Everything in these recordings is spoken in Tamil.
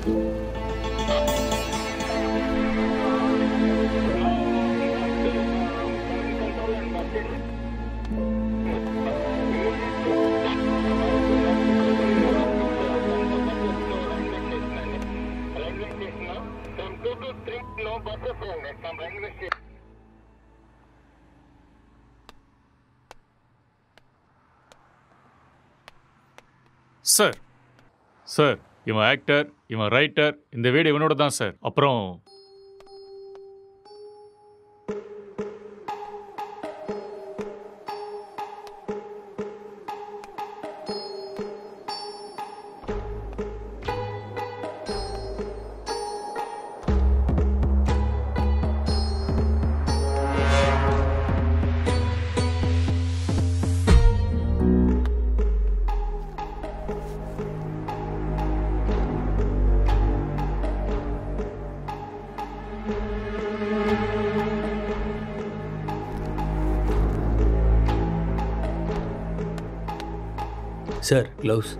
சார் சார் இவன் ஆக்டர், இவன் ரைட்டர், இந்த வீடு இவனோட தான் சார். அப்புறம் சார் க்ளவுஸ்.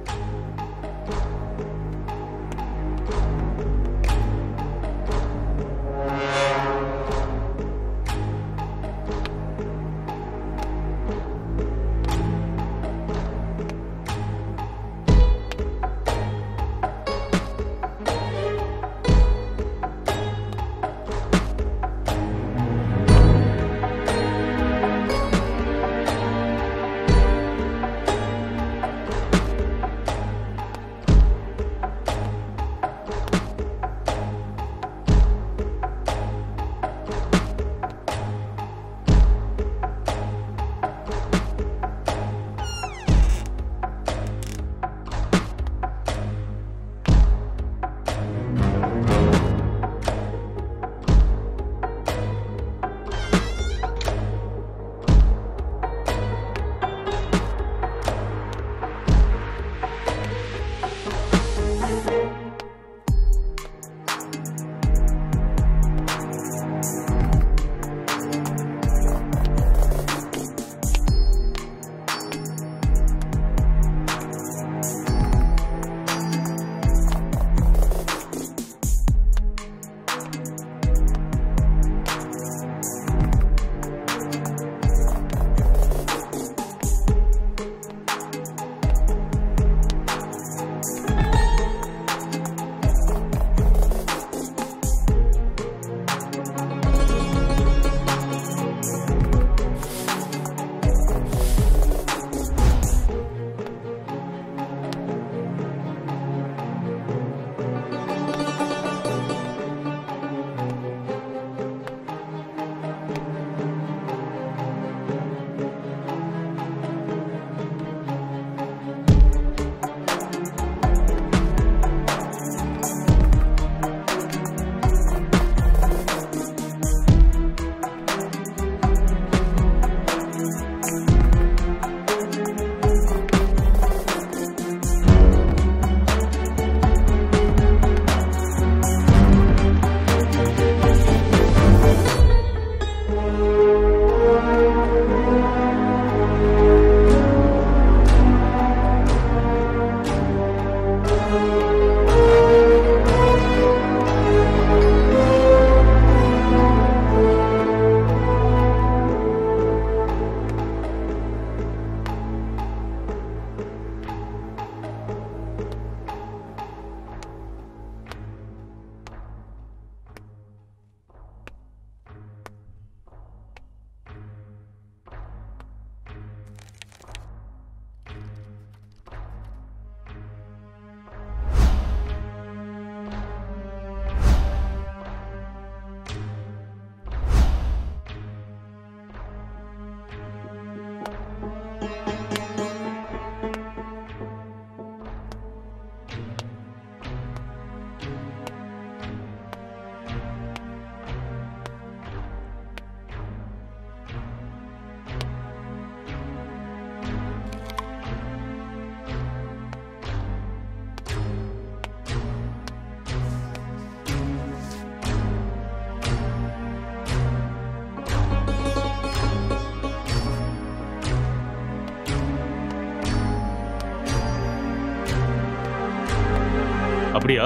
அப்படியா?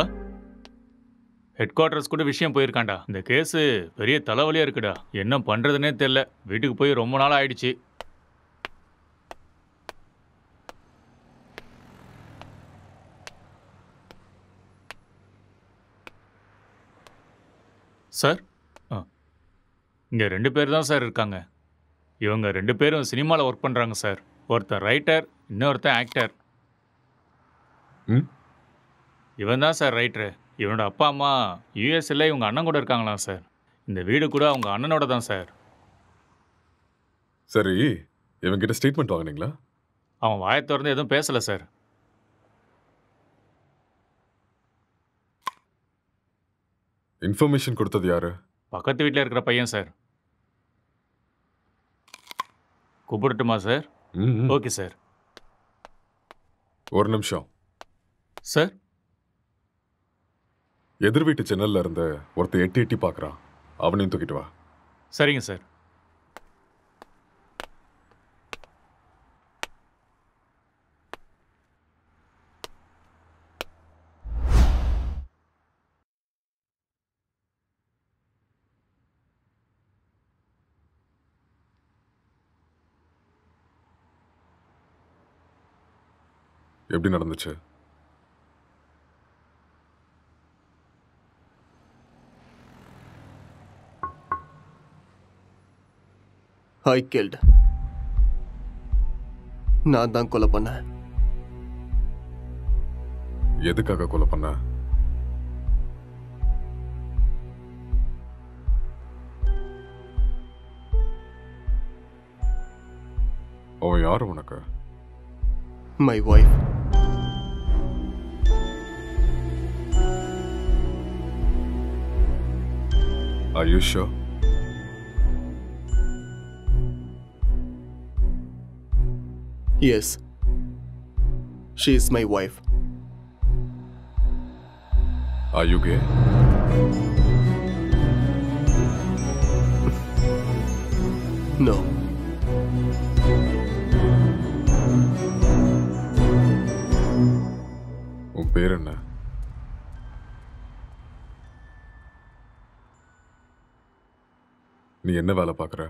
ஹெட் குவார்ட்டர்ஸ் கூட விஷயம் போயிருக்காண்டா. இந்த கேஸு பெரிய தலைவலியா இருக்குடா. என்ன பண்றதுனே தெரியல. வீட்டுக்கு போய் ரொம்ப நாள் ஆயிடுச்சு. சார், இங்கே 2 பேர் தான் சார் இருக்காங்க. இவங்க 2 பேரும் சினிமாவில் ஒர்க் பண்ணுறாங்க சார். ஒருத்தர் ரைட்டர், இன்னொருத்தன் ஆக்டர். ம் இவன் தான் சார் ரைட்டரு. இவனோட அப்பா அம்மா யூஎஸ்ல இவங்க அண்ணன் கூட இருக்காங்களாம் சார். இந்த வீடு கூட அவங்க அண்ணனோட தான் சார். சரி, இவங்கிட்ட ஸ்டேட்மெண்ட் வாங்குனீங்களா? அவன் வாயை திறந்து எதுவும் பேசலை சார். இன்ஃபர்மேஷன் கொடுத்தது யாரு? பக்கத்து வீட்டில் இருக்கிற பையன் சார். கூப்பிடட்டுமா சார்? ம் ஓகே சார். ஒரு நிமிஷம். சார், எதிர் வீட்டு ஜன்னல்ல இருந்து ஒருத்தர் எட்டி எட்டி பார்க்கறான். அவனையும் தூக்கிட்டு வா. சரிங்க சார். எப்படி நடந்துச்சு? ஐ கில்ட். நான் தான் கொலை பண்ணேன். எதுக்காக கொலை பண்ண? அவன் யாரு உனக்கு? My wife. Are you sure? Yes. She is my wife. Are you gay? No. உன் பேர் என்ன? நீ என்ன வேலை பார்க்குற?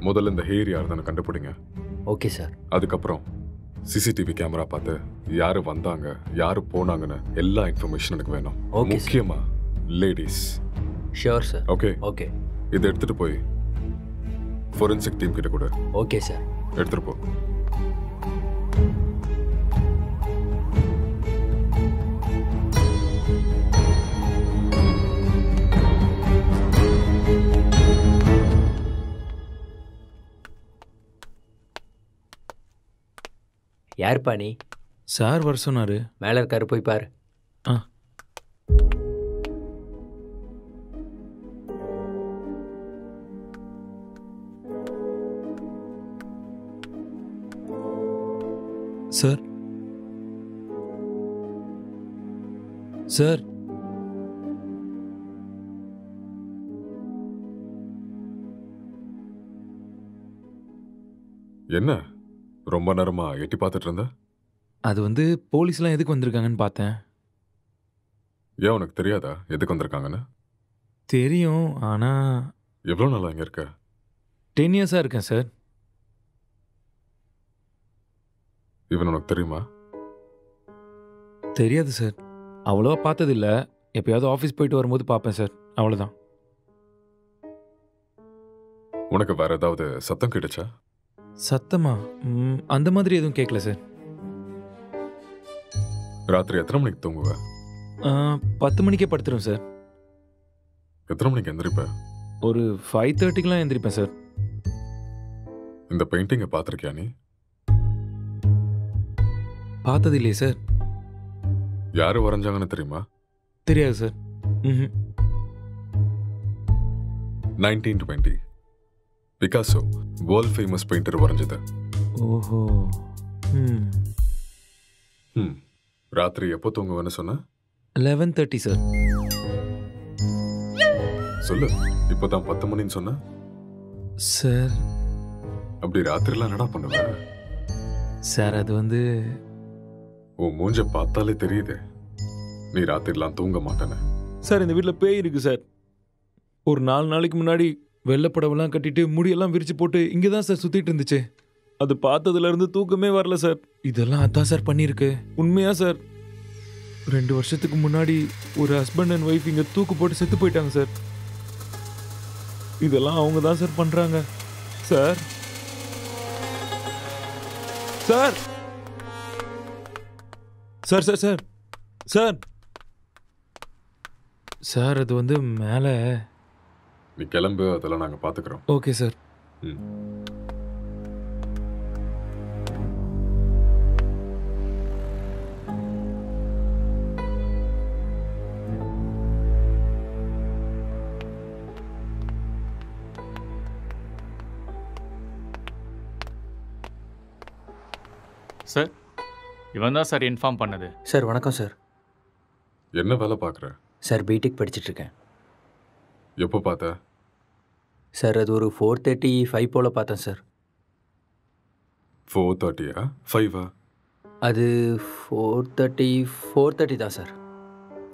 முதல்ல இந்த ஹேர் யாருன்னு கண்டுபிடிங்க. Okay sir. அதுக்கப்புறம் சிசிடிவி கேமரா பார்த்து யாரு வந்தாங்க, யாரு போனாங்கன்னு எல்லா இன்ஃபர்மேஷன் எனக்கு வேணும். Okay, sir. முக்கியமா ladies. Sure sir. Okay, okay. இதை எடுத்துட்டு போய் ஃபோரன்சிக் டீம் கிட்ட கொடு. Okay sir. எடுத்துட்டு போ. யாருப்பா நீ? சார் வர சொன்னாரு. மேலே இருக்காரு, போய் பாரு. ஆ. சார், சார், என்ன ரொம்ப நேரமா எட்டி பார்த்துட்டு இருந்த? அது வந்து போலீஸ்லாம் எதுக்கு வந்திருக்காங்கன்னு பார்த்தேன். ஏன் உனக்கு தெரியாதா எதுக்கு வந்திருக்காங்கன்னு? தெரியும், ஆனால் எவ்வளோ நாளா இங்க இருக்க? 10 இயர்ஸாக இருக்கேன் சார். இவன் உனக்கு தெரியுமா? தெரியாது சார். அவ்வளோவா பார்த்ததில்ல. எப்பயாவது ஆஃபீஸ் போயிட்டு வரும்போது பார்ப்பேன் சார், அவ்வளோதான். உனக்கு வேற ஏதாவது சத்தம் கேட்டுச்சா? சத்தமா? அந்த மாதிரி எதுவும் கேட்கல சார். ராத்திரி எத்தனை மணிக்கு தூங்குவ? 10 மணிக்கே படுத்துரும் சார். எத்தனை மணிக்கு எந்திரிப்ப? ஒரு 5:30க்கெலாம் எந்திரிப்பேன் சார். இந்த பெயிண்டிங்கை பார்த்துருக்கியா நீ? பார்த்தது இல்லையே சார். யாரு வரைஞ்சாங்கன்னு தெரியுமா? தெரியாது சார். ம். 1920 பிகாசோ வேர்ல்ட் ஃபேமஸ் பெயிண்டர் வரைஞ்சது. ஓஹோ. ம். ராத்திரி எப்போ தூங்குவேன்னு சொன்ன? 11:30 சார். சொல்லு. இப்போதான் 10 மணின்னு சொன்ன. சார் அப்படி ராத்திரிலாம் என்னடா பண்ணுவ? சார் அது வந்து உன் மூஞ்ச பார்த்தாலே தெரியுது நீ ராத்திரிலாம் தூங்க மாட்டேன்னு. சார் இந்த வீட்டில் பேய் இருக்கு சார். ஒரு 4 நாளைக்கு முன்னாடி வெள்ளைப்படவெல்லாம் கட்டிட்டு முடியெல்லாம் விரிச்சு போட்டு இங்கே தான் சார் சுற்றிட்டு இருந்துச்சு. அது பார்த்ததுலேருந்து தூக்கமே வரல சார். இதெல்லாம் அதான் சார் பண்ணியிருக்கு. உண்மையா சார்? 2 வருஷத்துக்கு முன்னாடி ஒரு ஹஸ்பண்ட் அண்ட் ஒய்ஃப் இங்கே தூக்கு போட்டு செத்து போயிட்டாங்க சார். இதெல்லாம் அவங்க தான் சார் பண்ணுறாங்க sir. Sir sir sir sir sir sir அது வந்து மேலே. நீ கிளம்பு, அதெல்லாம் நாங்கள் பார்த்துக்குறோம். Okay sir. சார் இவன் தான் சார் இன்ஃபார்ம் பண்ணது. சார் வணக்கம் சார். என்ன வேலை பார்க்குற? சார் பிடெக் படிச்சிட்ருக்கேன். எப்போ பார்த்த? சார் அது ஒரு 4:35 போல் பார்த்தேன் சார். 4:30 5 அது 4:30 தான் சார்.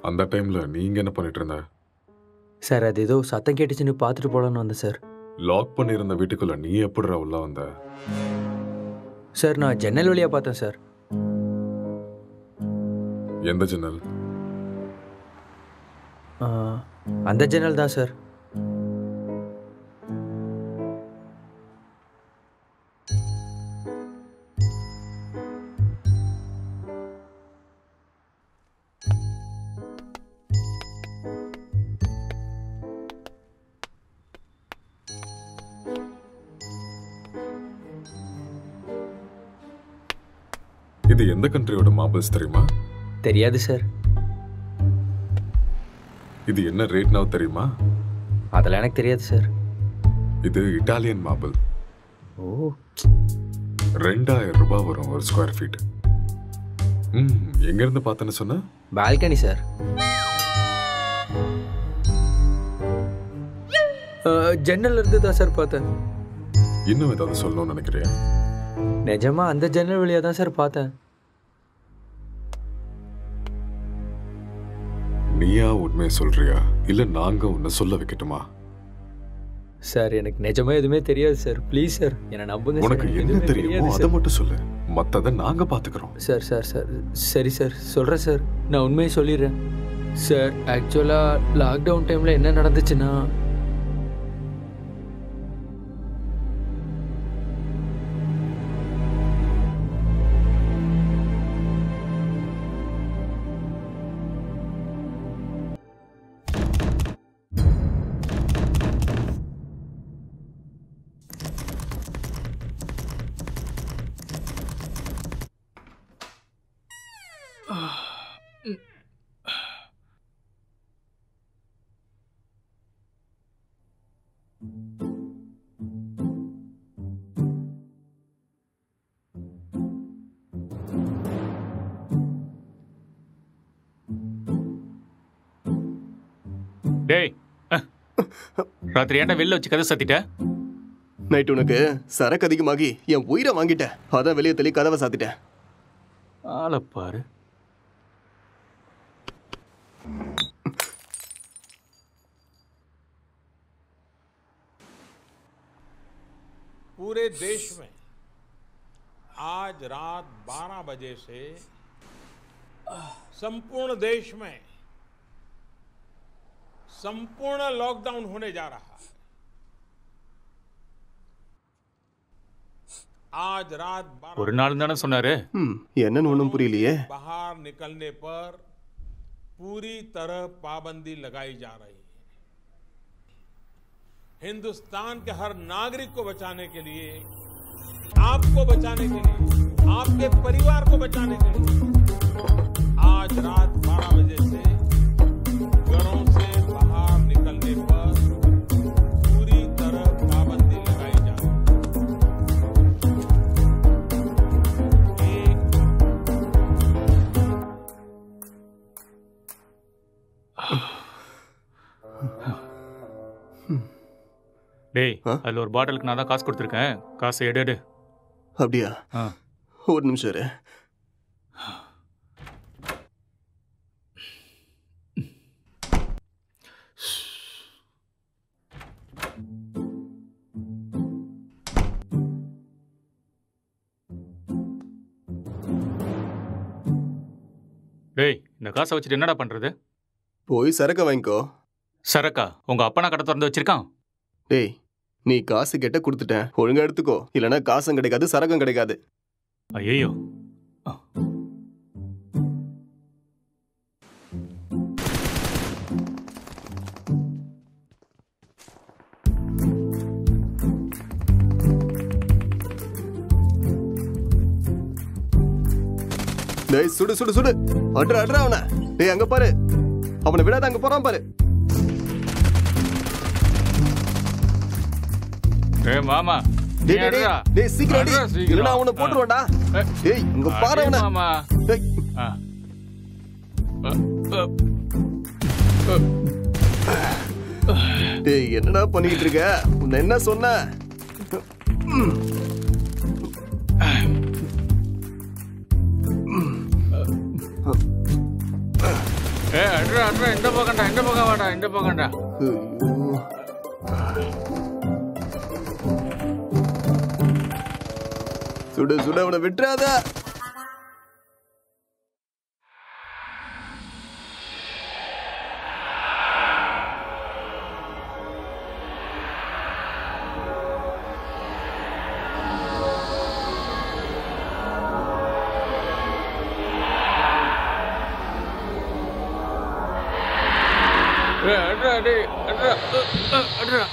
அந்த டைமில் நீங்கள் என்ன பண்ணிட்டு இருந்த? சார் அது ஏதோ சத்தம் கேட்டுச்சுன்னு பார்த்துட்டு போகலான்னு வந்தேன் சார். லாக் பண்ணியிருந்த வீட்டுக்குள்ளே நீ எப்படிடா உள்ள வந்த? சார் நான் ஜன்னல் வழியாக பார்த்தேன் சார். எந்த ஜன்னல்? அந்த ஜன்னல் தான் சார். இது எந்த கண்ட்ரியோட மார்பிள்ஸ் தெரியுமா? தெரியாது சார். இது என்ன ரேட்னா தெரியுமா? அதெல்லாம் எனக்கு தெரியாது சார். இது இட்டாலியன் மார்பிள். ஓ. 2000 ரூபாய் வரும் ஒரு ஸ்கொயர் ஃபீட். எங்கேருந்து பார்த்தேன்னு சொன்ன? Balcony sir. ஜன்னல் இருந்து தான் சார் பார்த்தேன். இன்னும் ஏதாவது சொல்லணும்னு நினைக்கிறியா? நிஜமா அந்த ஜன்னல் வழியாக தான் சார் பார்த்தேன். நீயா உண்மையை சொல்றியா இல்ல நாங்க உன்னை சொல்ல வைக்கட்டுமா? சார் எனக்கு நிஜமா எதுவுமே தெரியாது சார். ப்ளீஸ் சார் என்னை நம்புங்க. உனக்கு என்ன தெரியுமோ அதை மட்டும் சொல்லு, மற்றதை நாங்க பாத்துக்கிறோம். சார் சார் சார் சரி சார் சொல்கிறேன் சார். நான் உண்மையை சொல்லிடுறேன் சார். ஆக்சுவலாக லாக்டவுன் டைமில் என்ன நடந்துச்சுன்னா, டேய் ராத்திரி ஏன்டா வெளில வச்சு கதை சாத்திட்ட? நைட் உனக்கு சரக்கு அதிகமாகி என் உயிரை வாங்கிட்டேன். அதான் வெளியே தள்ளி கதவை சாத்திட்டேன். ஆளை பாரு. पूरे देश में आज रात 12 बजे से संपूर्ण देश में संपूर्ण लॉकडाउन होने जा रहा है। आज रात 12 ஒரு நாள் தானே சொன்னாரு. என்னன்னு ஒன்றும் புரியலையே. बाहर निकलने पर पूरी तरह पाबंदी लगाई जा रही है। हिंदुस्तान के हर नागरिक को बचाने के लिए, आपको बचाने के लिए, आपके परिवार को बचाने के लिए आज रात டேய் ஆ? அதில் ஒரு பாட்டிலுக்கு நான் தான் காசு கொடுத்துருக்கேன். காசை எடு. அப்படியா? ஆ. ஒரு நிமிஷம் இரு. டேய் இந்த காசை வச்சுட்டு என்னடா பண்ணுறது? போய் சரக்கு வாங்கிக்கோ. சரக்கா உங்கள் அப்பனா கடை திறந்து வச்சிருக்கான்? டேய், நீ காசு கேட்ட கொடுத்துட்டேன், ஒழுங்கா எடுத்துக்கோ. இல்லைன்னா காசும் கிடைக்காது, சரக்கும் கிடைக்காது. ஐயோ. டேய் சுடு சுடு சுடு, அட்ரா அவனை. டேய் அங்க பாரு, அவனை விடாத, அங்க போறான் பாரு. ஏய் மாமா, டேய் டேய் டேய், டேய் சீக்கிரம் அடி, இல்லைன்னா அவனை போட்டுருவான்டா. டேய் இங்க பாரு அவனை. மாமா. டேய். டேய் என்னடா பண்ணிக்கிட்டு இருக்க? உன்னை என்ன சொன்ன? அட்ரா இந்த பக்கம் வேண்டாம். சுடு சுடு, அவனை விட்டுறாத. அட்ரா.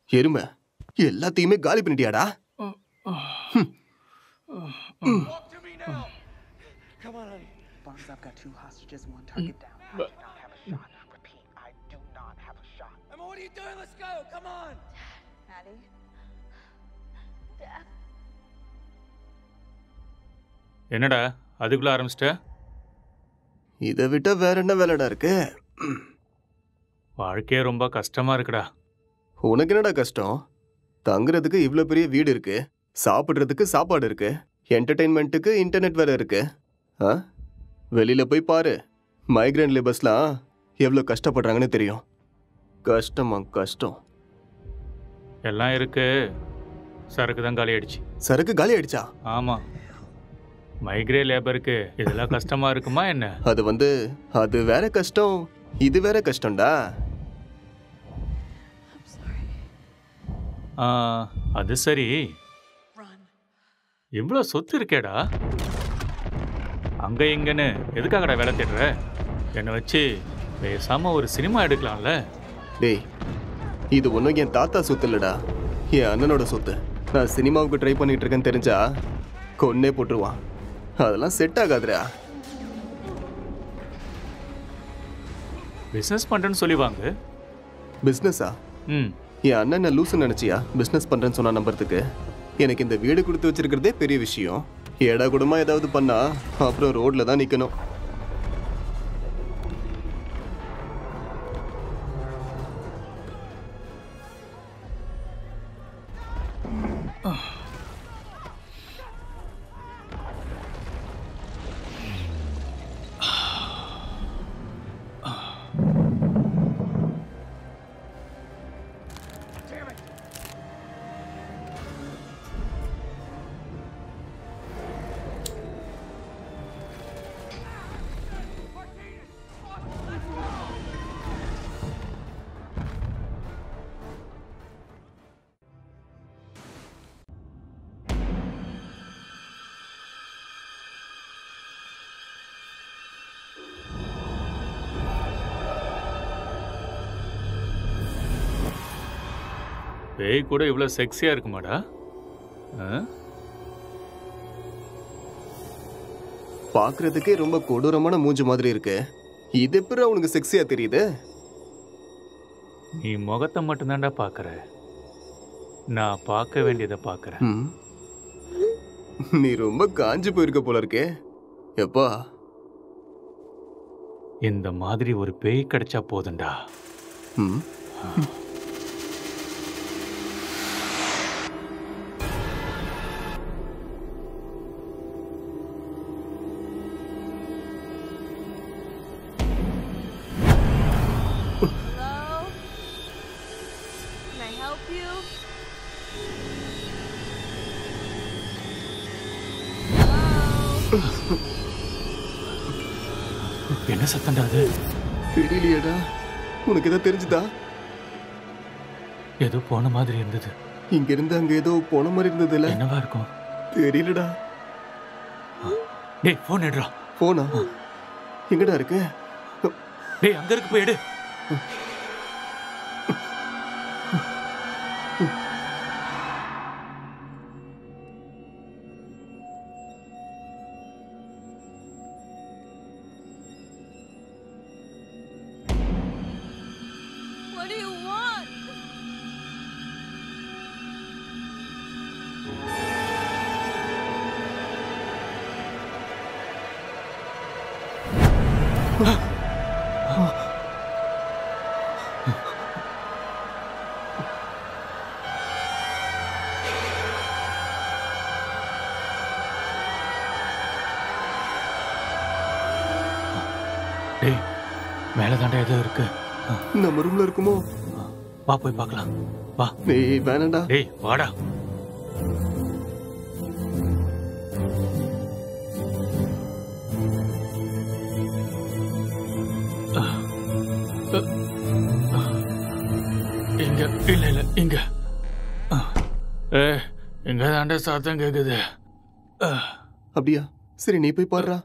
எருமை, எல்லாத்தையுமே காலி பண்ணிட்டியாடா? Barnes, I've got 2 hostages, 1 target down. I do not have a shot. Repeat, I do not have a shot. Emma, what are you doing? Let's go. Come on. Maddie. Dad. என்னடா அதுக்குள்ள ஆரம்பிச்சிட்ட? இதை விட்டா வேற என்ன வேலைடா இருக்கு? வாழ்க்கையே ரொம்ப கஷ்டமா இருக்குடா. உனக்கு என்னடா கஷ்டம்? தங்குறதுக்கு இவ்வளோ பெரிய வீடு இருக்கு, சாப்பிட்றதுக்கு சாப்பாடு இருக்கு, என்டர்டெயின்மெண்ட்டுக்கு இன்டர்நெட் வேற இருக்கு. வெளியில போய் பாரு, மைக்ரேன் லேபர்ஸ்லாம் எவ்வளோ கஷ்டப்படுறாங்கன்னு தெரியும். கஷ்டம். எல்லாம் இருக்கு, சரக்கு தான் காலி ஆயிடுச்சு. சரக்கு காலி ஆயிடுச்சா? ஆமா, மைக்ரே லேபருக்கு இதெல்லாம் கஷ்டமா இருக்குமா என்ன? அது வேற கஷ்டம், இது வேற கஷ்டம்டா. அது சரி, இவ்வளோ சொத்து இருக்கேடா, அங்க இங்கன்னு எதுக்காகடா வேலை தேடுற? என்னை வச்சு பேசாம ஒரு சினிமா எடுக்கலாம்ல? டேய், இது ஒன்றும் என் தாத்தா சொத்து இல்லடா, என் அண்ணனோட சொத்து. நான் சினிமாவுக்கு ட்ரை பண்ணிட்டு இருக்கேன்னு தெரிஞ்சா கொன்னே போட்டுருவான். அதெல்லாம் செட் ஆகாதுடா. பிஸ்னஸ் பண்ணுறேன்னு சொல்லி வாங்க. பிஸ்னஸா? ம். என் அண்ணன் லூசுன்னு நினச்சியா பிஸ்னஸ் பண்ணுறேன்னு சொன்னா நம்புறதுக்கு? எனக்கு இந்த வீடு கொடுத்து வச்சிருக்கிறதே பெரிய விஷயம். ஏடா கூடமா ஏதாவது பண்ணா அப்புறம் ரோட்ல தான் நிற்கணும். பேய் கூட இவ்வளோ செக்ஸியாக இருக்குமாடா? பார்க்கறதுக்கே ரொம்ப கொடூரமான மூஞ்சி மாதிரி இருக்கு. இது எப்படி உனக்கு செக்ஸியா தெரியுது? நீ முகத்தை மட்டும்தான்டா பார்க்குற, நான் பார்க்க வேண்டியதை பார்க்குறேன். நீ ரொம்ப காஞ்சி போயிருக்க போல இருக்கே. எப்பா இந்த மாதிரி ஒரு பேய் கிடைச்சா போதுண்டா. என்ன சத்தம்டா அது? தெரியலையேடா. உனக்கு ஏதோ தெரிஞ்சுதா? ஏதோ போன மாதிரி இருந்தது. இங்க இருந்து அங்க ஏதோ போன மாதிரி இருந்ததுல. என்னவா இருக்கும்? தெரியலடா. டேய் போன் எடுடா. போனா எங்கடா இருக்கு? டேய் அங்க இருக்கு, போய் எடு. டேய் மேல தாண்டா ஏதோ இருக்கு. நம்ம ரூம்ல இருக்குமோ? வா போய் பார்க்கலாம். வா. டேய் வேணாம்டா. டேய் வாடா. இங்க இல்ல இல்ல இங்க. இங்க தாண்டா சத்தம் கேக்குது. அப்படியா? சரி நீ போய் பாருடா.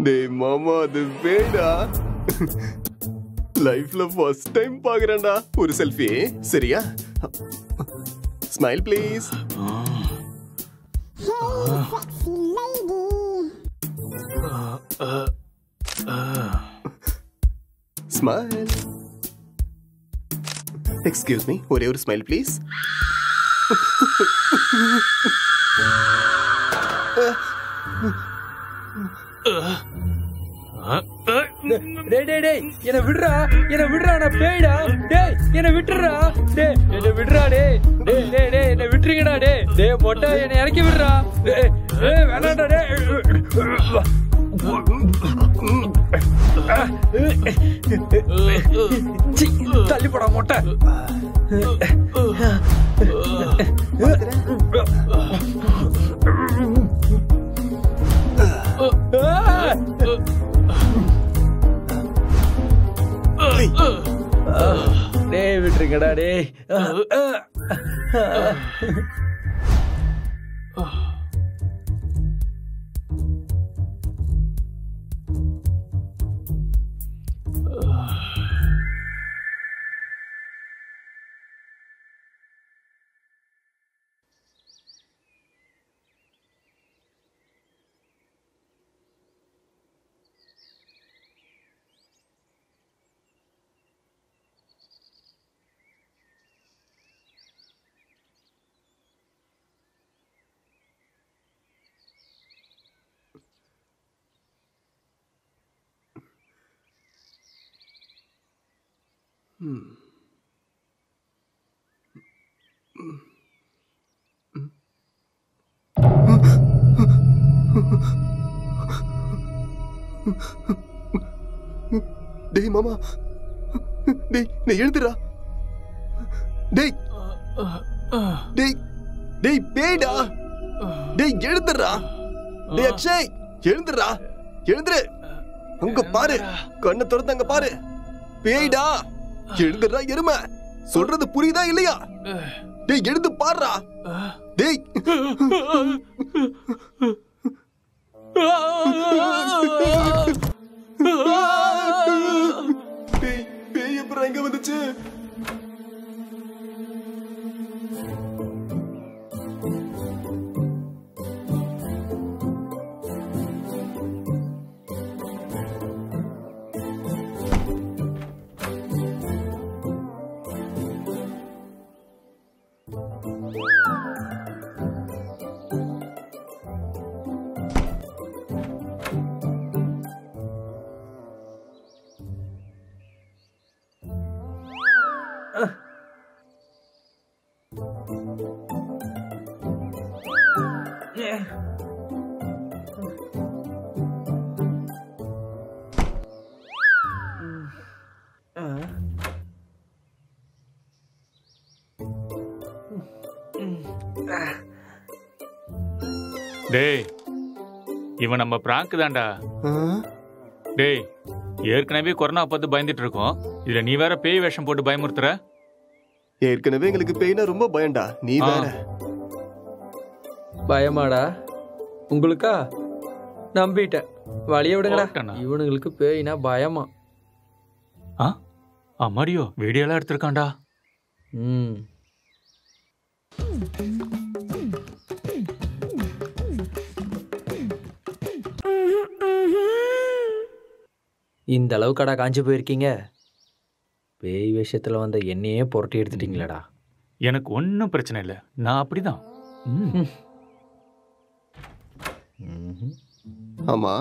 டேய் மாமா, அது வேடா. லைஃப்ல ஃபர்ஸ்ட் டைம் பாக்குறேன்டா. ஒரு செல்ஃபி சரியா? Smile please. Smile. Excuse me, ஒரே ஒரு ஸ்மைல் ப்ளீஸ். என்ன விடுறா, என்ன விடுறா, நான் பேய்டா. டேய் என்ன விட்டுறா, டேய் என்ன விடுறா, டேய் டேய் டேய் டேய் என்ன விட்டுறீங்கடா, டேய் டேய் மொட்டை என்ன இறக்கி விடுறா. டேய் டேய் வேணாம்டா, டேய் தள்ளி போடா மொட்டை. டேய் விட்டுருங்கடா, டேய். டேய் மாமா, டேய் நீ எழுந்துடா. டேய் டேய் டேய் பேடா. டேய் எழுந்துடா. டேய் அக்ஷய் எழுந்துடா, எழுந்துரு. அங்க பாரு, கண்ணை திறந்து அங்க பாரு. பேய்டா, எழுந்துடா எருமை. சொல்றது புரியுதா இல்லையா? டேய் எழுந்து பாருடா. டேய் பேய் எப்பறம் எங்க வந்துச்சு? டேய், இவன் நம்ம பிராங்க் தான்டா. டேய், ஏற்கனவே கொரோனா பார்த்து பயந்துட்டு இருக்கோம். இதுல நீ வேற பேய் வேஷம் போட்டு பயமுறுத்துற. ஏற்கனவே எங்களுக்கு பேய்னா ரொம்ப பயம்டா, நீ வேற. பயமாடா உங்களுக்கா? நம்பிட்டேன், வழிய விடுங்கடா. இவனுங்களுக்கு பேய்னா பயமா? அம்மாடியோ, வீடியோலாம் எடுத்திருக்கான்டா. இந்த அளவு கடை காஞ்சி போயிருக்கீங்க. பேய் விஷயத்துல வந்த என்னையே புரட்டி எடுத்துட்டீங்களடா. எனக்கு ஒன்றும் பிரச்சனை இல்லை, நான் அப்படிதான். ஆமா,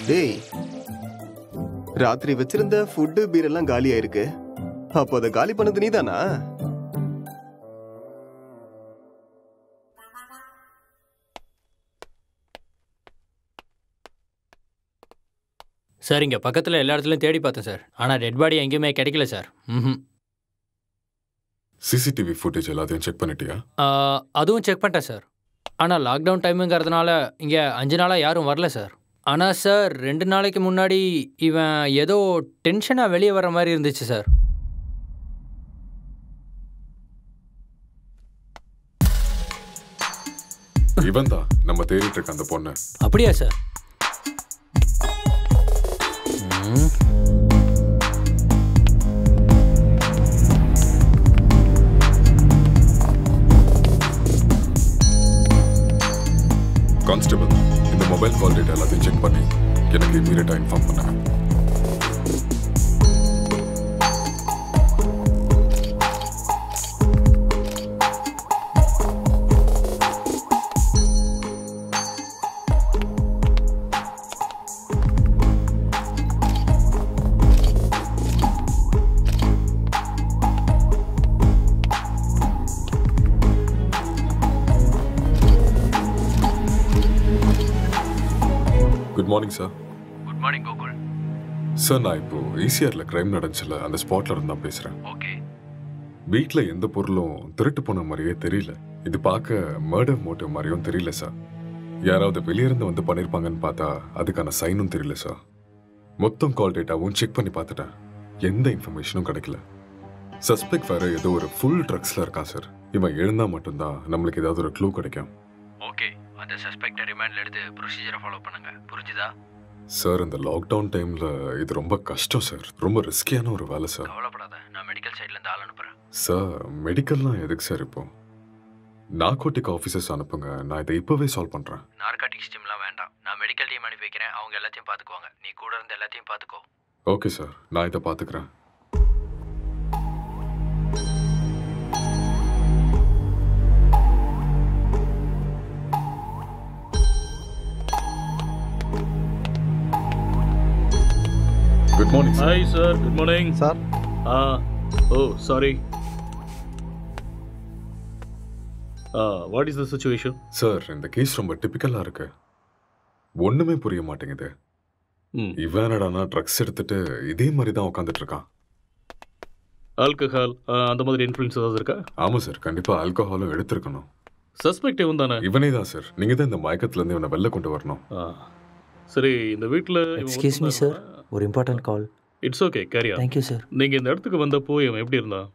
டேய், ராத்திரி வச்சிருந்த ஃபுட்டு பீர் எல்லாம் காலி ஆயிருக்கு. அப்போ அதை காலி பண்ணது நீதானா? சார், இங்கே பக்கத்தில் எல்லா இடத்துலையும் தேடி பார்த்தேன் சார். ஆனால் டெட் பாடி எங்கேயுமே கிடைக்கல சார். சிசிடிவி ஃபுட்டேஜ் எல்லாத்தையும் செக் பண்ணிட்டியா? அதுவும் செக் பண்ணிட்டேன் சார். ஆனால் லாக்டவுன் டைமுங்கிறதுனால இங்கே 5 நாளாக யாரும் வரல சார். ஆனால் சார் 2 நாளைக்கு முன்னாடி இவன் ஏதோ டென்ஷனாக வெளியே வர மாதிரி இருந்துச்சு சார். இவன் தான் நம்ம தேடிட்டு இருக்க அந்த பொண்ணு. அப்படியா சார்? கான்ஸ்டபிள், இந்த மொபைல் கால் டேட்டா எல்லாத்தையும் செக் பண்ணி எனக்கு இமீடியட்டா இன்ஃபார்ம் பண்ணுங்க. Good morning sir. Good morning Gokul. Sir, நான் இப்போ ஈசிஆர்ல கிரைம் நடந்துச்சுல, அந்த ஸ்பாட்ல இருந்தா பேசுறேன். ஓகே. வீட்டில் எந்த பொருளும் திருட்டு போன மாதிரியே தெரியல. இது பார்க்க மர்டர் மோட்டிவ் மாதிரியும் தெரியல சார். யாராவது வெளியிருந்து வந்து பண்ணியிருப்பாங்கன்னு பார்த்தா அதுக்கான சைனும் தெரியல சார். மொத்தம் கால் டேட்டாவும் செக் பண்ணி பார்த்துட்டேன், எந்த இன்ஃபர்மேஷனும் கிடைக்கல. சஸ்பெக்ட் வேற ஏதோ ஒரு ஃபுல் ட்ரக்ஸ்ல இருக்கான் சார். இவன் எழுந்தா மட்டும்தான் நம்மளுக்கு ஏதாவது ஒரு க்ளூ கிடைக்கும். ஓகே, அந்த சஸ்பெக்டை ரிமாண்ட்ல எடுத்து ப்ரொசீஜரை ஃபாலோ பண்ணுங்க. புரிஞ்சுதா? சார், இந்த லாக்டவுன் டைம்ல இது ரொம்ப கஷ்டம் சார். ரொம்ப ரிஸ்கியான ஒரு வேலை சார். கவலைப்படாத, நான் மெடிக்கல் சைட்ல இருந்து ஆள் அனுப்புறேன். சார், மெடிக்கல்லாம் எதுக்கு சார் இப்போ? நார்கோட்டிக் ஆஃபீஸர்ஸ் அனுப்புங்க, நான் இதை இப்போவே சால்வ் பண்ணுறேன். நார்காட்டிக்ஸ் டீம்லாம் வேண்டாம், நான் மெடிக்கல் டீம் அனுப்பி வைக்கிறேன். அவங்க எல்லாத்தையும் பார்த்துக்குவாங்க. நீ கூட இருந்து எல்லாத்தையும் பார்த்துக்கோ. ஓகே சார், நான் இதை பார்த்துக்கிறேன். Morning sir. Hi sir, good morning sir. Sorry. What is the situation? Sir, இந்த கேஸ் ரொம்ப டிபிக்கலா இருக்கு. ஒண்ணுமே புரிய மாட்டேங்குது. இவன் என்னடானா ட்ரக்ஸ் எடுத்துட்டு இதே மாதிரி தான் உட்காந்துட்டு இருக்கான். ஆல்கஹால் அந்த மாதிரி இன்ஃப்ளூயன்ஸ் ஏதாவது இருக்கா? ஆமா சார், கண்டிப்பா ஆல்கஹாலும் எடுத்திருக்கணும். சஸ்பெக்ட் இவன் தானே? இவனே தான் சார். நீங்க தான் இந்த மயக்கத்துல இருந்து இவனை வெளில கொண்டு வரணும். சரி, இந்த வீட்டில் எக்ஸ்கியூஸ் மீ சார், ஒரு important call. It's okay, carry on. Thank you sir. நீங்கள் இந்த இடத்துக்கு வந்தப்போ இவன் எப்படி இருந்தான்?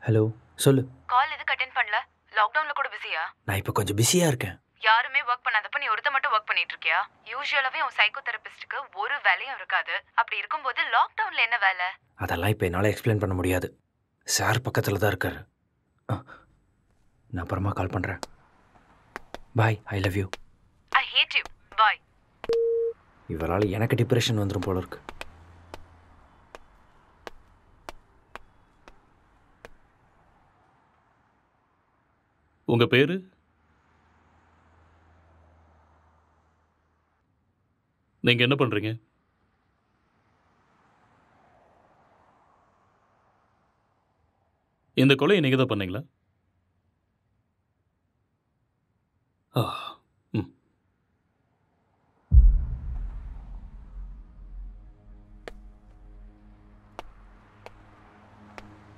ஹலோ, சொல்லு. கால் எதுக்கு அட்டென்ட் பண்ணல? லாக்டவுன்ல கூட பிஸியா? நான் இப்போ கொஞ்சம் பிஸியாக இருக்கேன். யாருமே ஒர்க் பண்ணாதப்ப நீ ஒருத்த மட்டும் ஒர்க் பண்ணிட்டு இருக்கியா? யூசுவலாவே உன் சைக்கோ தெரபிஸ்டுக்கு ஒரு வேலையும் இருக்காது. அப்படி இருக்கும்போது லாக்டவுன்ல என்ன வேலை? அதெல்லாம் இப்போ என்னால் எக்ஸ்பிளைன் பண்ண முடியாது. சார் பக்கத்தில் தான் இருக்காரு. நான் அப்புறமா கால் பண்ணுறேன். Bye, I love you. I hate you. Bye. இவரால் எனக்கு டிப்ரெஷன் வந்துடும் போல இருக்கு. உங்கள் பேர்? நீங்கள் என்ன பண்ணுறீங்க? இந்த கொலையை நீங்கள் தான் பண்ணீங்களா?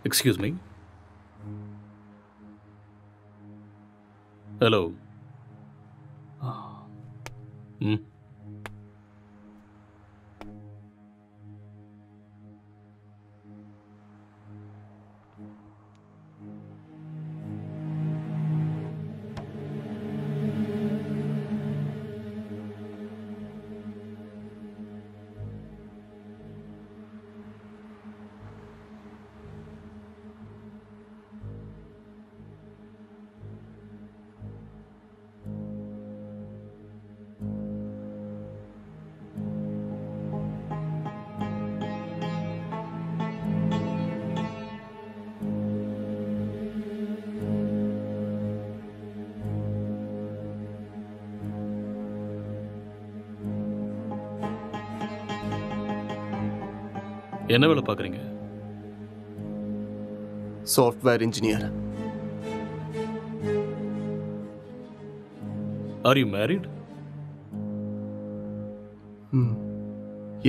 Excuse me. ஹலோ. என்ன வேலை பார்க்குறீங்க? Software engineer. Are you married?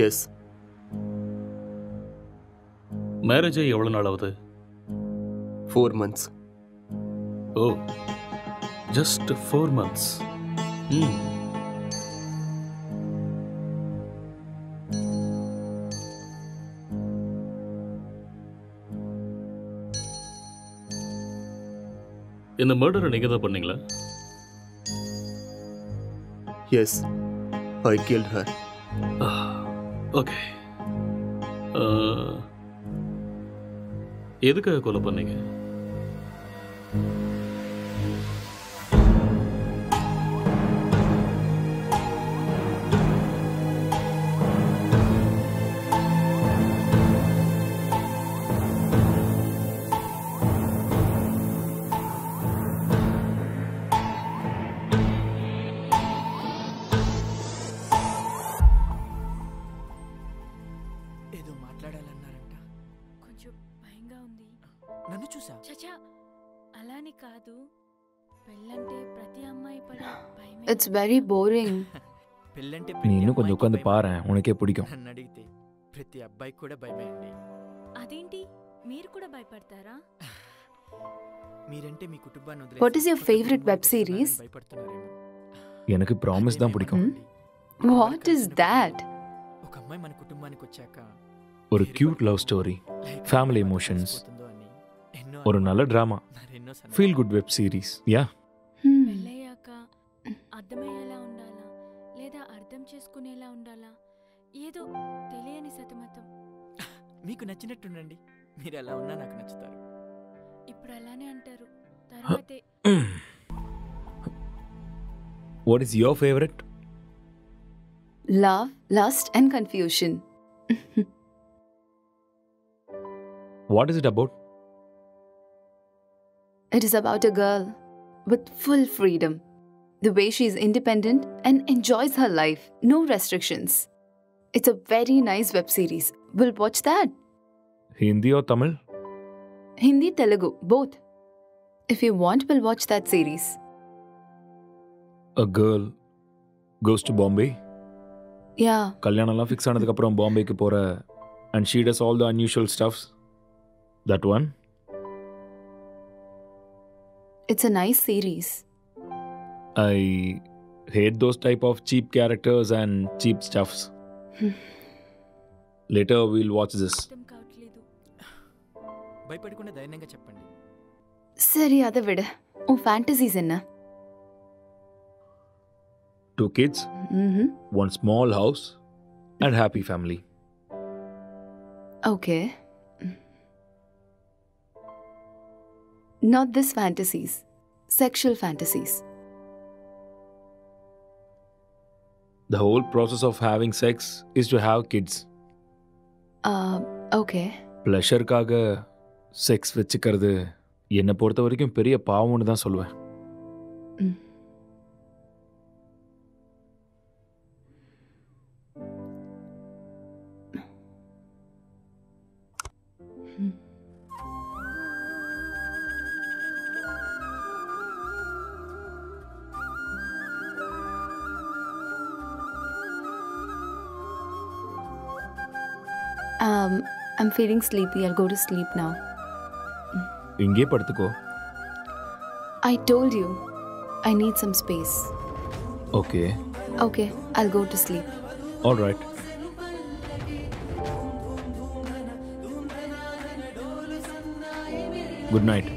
Yes. Marriage ஆகி எவ்வளோ நாள் ஆகுது? 4 months. ஓ, ஜஸ்ட் 4 months. இந்த மர்டரை நீங்கள் தான் பண்ணீங்களா? எஸ், ஐ killed her. ஓகே. எதுக்காக கொலை பண்ணீங்க? నన్ను చూసా? చచా అలాని కాదు, పెళ్ళంటే ప్రతి అమ్మాయి పడే భయమే. It's very boring. పెళ్ళంటే நீ இன்னும் கொஞ்சம் உட்காந்து பாரு, உனக்கே பிடிக்கும். నన్ను అడిగితే ప్రతి అబ్బాయి కూడా భయమే అండి. అదేంటి, మీరు కూడా భయపడతారా? మీరంటే మీ కుటుంబాన్ని వదిలేసి what is your favourite web series? భయపడుతున్నారేమో. எனக்கு ப்ராமிஸ் தான் பிடிக்கும். What is that? ఒక అమ్మాయి మన కుటుంబానికి వచ్చాక ஒரு cute love story, family emotions, ஒரு நல்ல drama, feel good web series. Yeah. పెళ్ళయ్యాక అర్థమయ్యేలా ఉండాలా లేదా అర్థం చేసుకునేలా ఉండాలా, ఏదో తెలియని సతమతం. మీకు నచ్చినట్టుండండి, మీరు ఎలా ఉన్నా నాకు నచ్చుతారు. ఇప్పుడు అలానే అంటారు, తర్వాతే. What is your favourite? Love, lust and confusion. What is it about? It is about a girl with full freedom. The way she is independent and enjoys her life. No restrictions. It's a very nice web series. We'll watch that. Hindi or Tamil? Hindi, Telugu, both. If you want, we'll watch that series. A girl goes to Bombay. Yeah. கல்யாணம்லாம் ஃபிக்ஸ் ஆனதுக்கப்புறம் பாம்பேக்கு போகிற and she does all the unusual stuffs. That one? It's a nice series. I hate those type of cheap characters and cheap stuffs. Later we'll watch this. భయపడకుండా ధైర్యంగా చెప్పండి. சரி அதை விடு. உன் ஃபேண்டசிஸ் என்ன? 2 kids, one small house and happy family. Okay. Not this fantasies. Sexual fantasies. The whole process of having sex is to have kids. Okay. ப்ளஷருக்காக செக்ஸ் வச்சுக்கிறது என்னை பொறுத்த வரைக்கும் பெரிய பாவம்னு தான் சொல்லுவேன். I'm feeling sleepy. I'll go to sleep now. இங்கே படுத்துக்கோ. I told you, I need some space. Okay. Okay, I'll go to sleep. All right. Good night.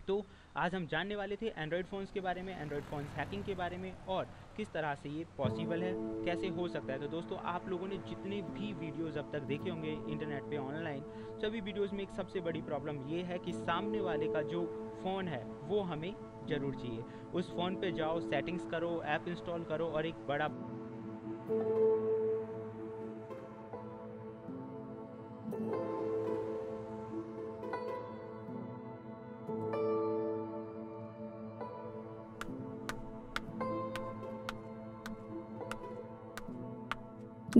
तो आज हम जानने वाले थे एंड्रॉयड फ़ोन्स के बारे में, एंड्रॉयड फ़ोन्स हैकिंग के बारे में और किस तरह से ये पॉसिबल है, कैसे हो सकता है। तो दोस्तों आप लोगों ने जितने भी वीडियोस अब तक देखे होंगे इंटरनेट पे ऑनलाइन, सभी वीडियोस में एक सबसे बड़ी प्रॉब्लम ये है कि सामने वाले का जो फ़ोन है वो हमें ज़रूर चाहिए। उस फ़ोन पे जाओ, सेटिंग्स करो, ऐप इंस्टॉल करो और एक बड़ा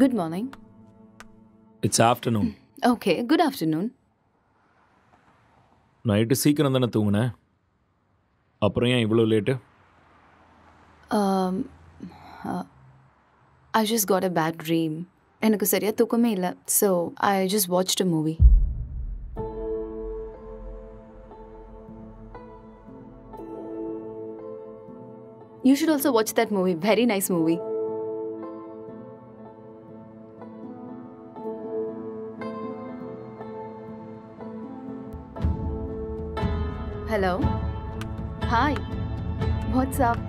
Good morning. It's afternoon. Okay, good afternoon. Night சீக்கிரம் தானே தூங்குனேன், அப்புறம் ஏன் இவ்வளோ late? I just got a bad dream. எனக்கு சரியா தூக்கமே இல்லை. So I just watched a movie. You should also watch that movie. Very nice movie. Hello. Hi. What's up?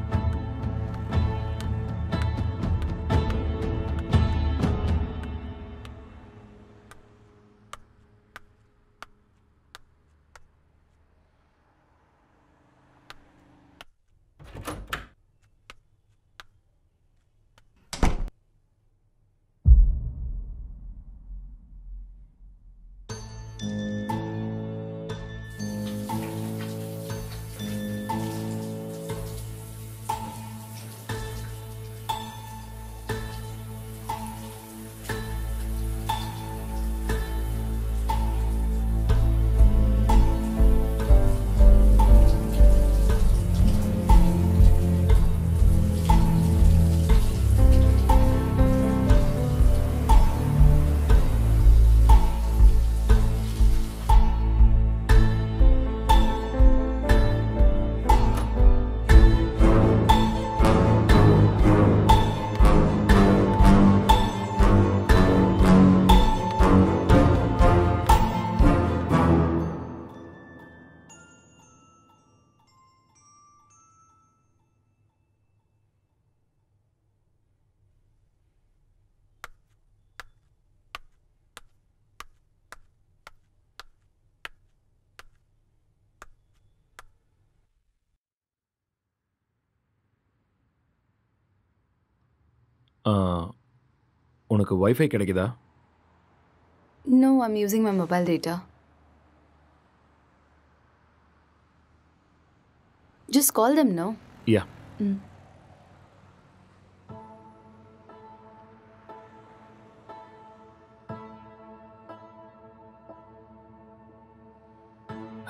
உனக்கு வைஃபை கிடைக்குதா? No, I'm using my mobile data. Just call them, no? Yeah.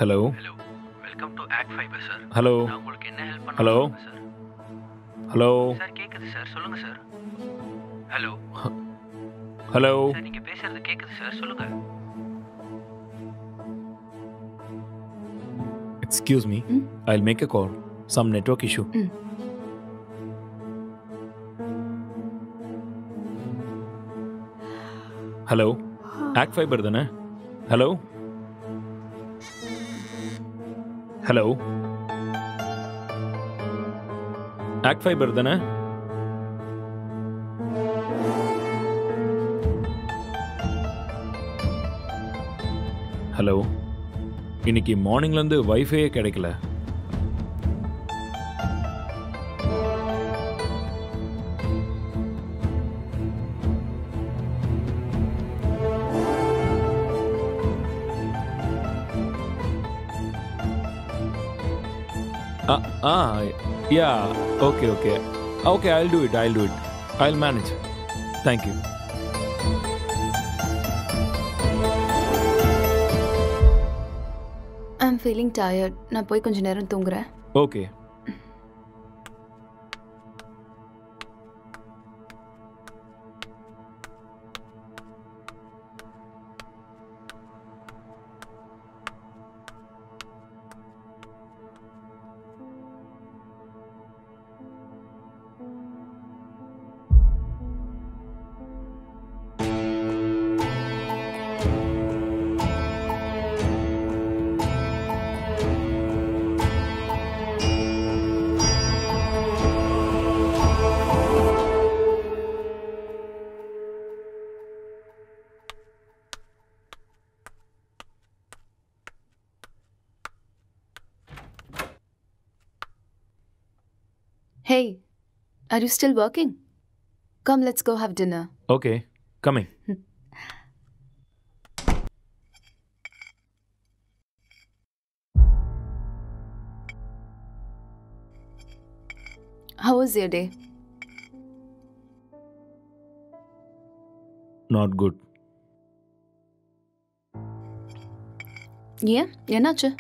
Hello. Welcome to act fibre sir. Hello. நான் உங்களுக்கு என்ன ஹெல்ப் பண்ண ஹலோ. சார்? ஹலோ. சார் கேக்குது சார், சொல்லுங்க சார். ஹலோ. ஹலோ. சார் நீங்க பேசுறது கேக்குது சார், சொல்லுங்க. Excuse me. I'll make a call. Some network issue. Hello. Act fibre தானே? ஹலோ. ஹலோ. ஆக்ட் ஃபைபர் தானே? ஹலோ. இன்னைக்கு மார்னிங்லேருந்து வைஃபையே கிடைக்கல. Yeah, okay. Okay, I'll do it. I'll manage. Thank you. I'm feeling tired. நான் போய் கொஞ்ச நேரம் தூங்குறேன். Okay. Hey, are you still working? Come, let's go have dinner. Okay coming. How was your day? Not good. ஏன் என்னாச்சு?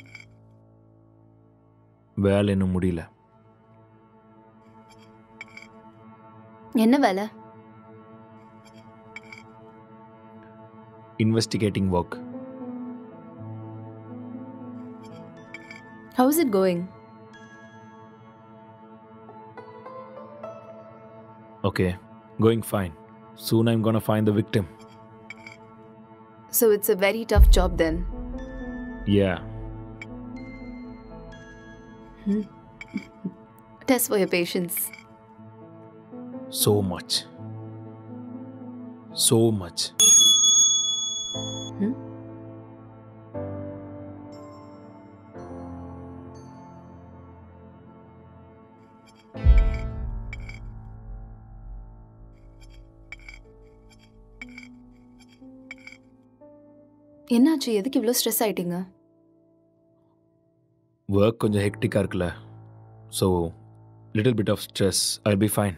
வேலை இன்னும் முடியல. என்ன வேலை? Investigating work. How is it going? Okay, going fine. Soon I'm gonna find the victim. So it's a very tough job then. Yeah. Test for your patience. So much. So much. என்னாச்சு? எதுக்கு இவ்வளோ ஸ்ட்ரெஸ் ஆயிட்டீங்க? ஒர்க் கொஞ்சம் ஹெக்டிக்காக இருக்குல்ல, so little bit of stress. I be fine.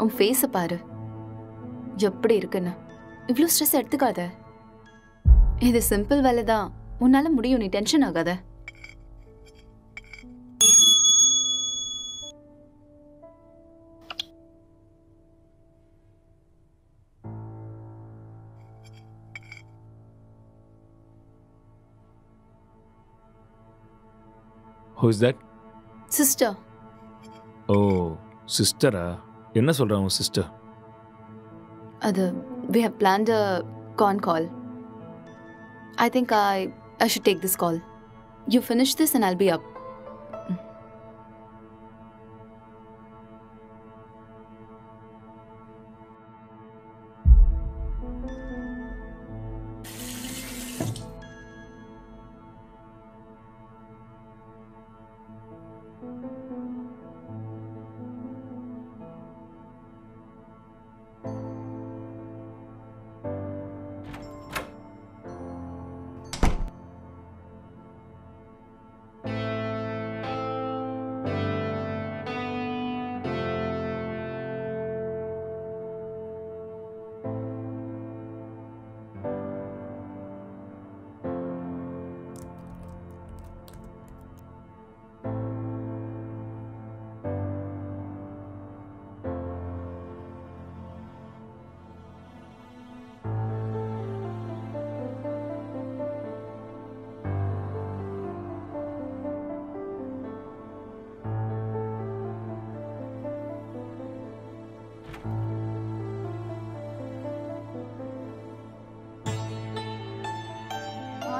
உன் ஃபேஸை பாரு, எப்படி இருக்குன்னு. இவ்வளோ ஸ்ட்ரெஸ் எடுத்துக்காத. இது சிம்பிள் வேலை தான், உன்னால முடியும். நீ டென்ஷன் ஆகாத. Who is that? Sister. Oh, sister-ஆ? என்ன சொல்றா உன் sister? We have planned a con call. I think I should take this call. You finish this and I'll be up.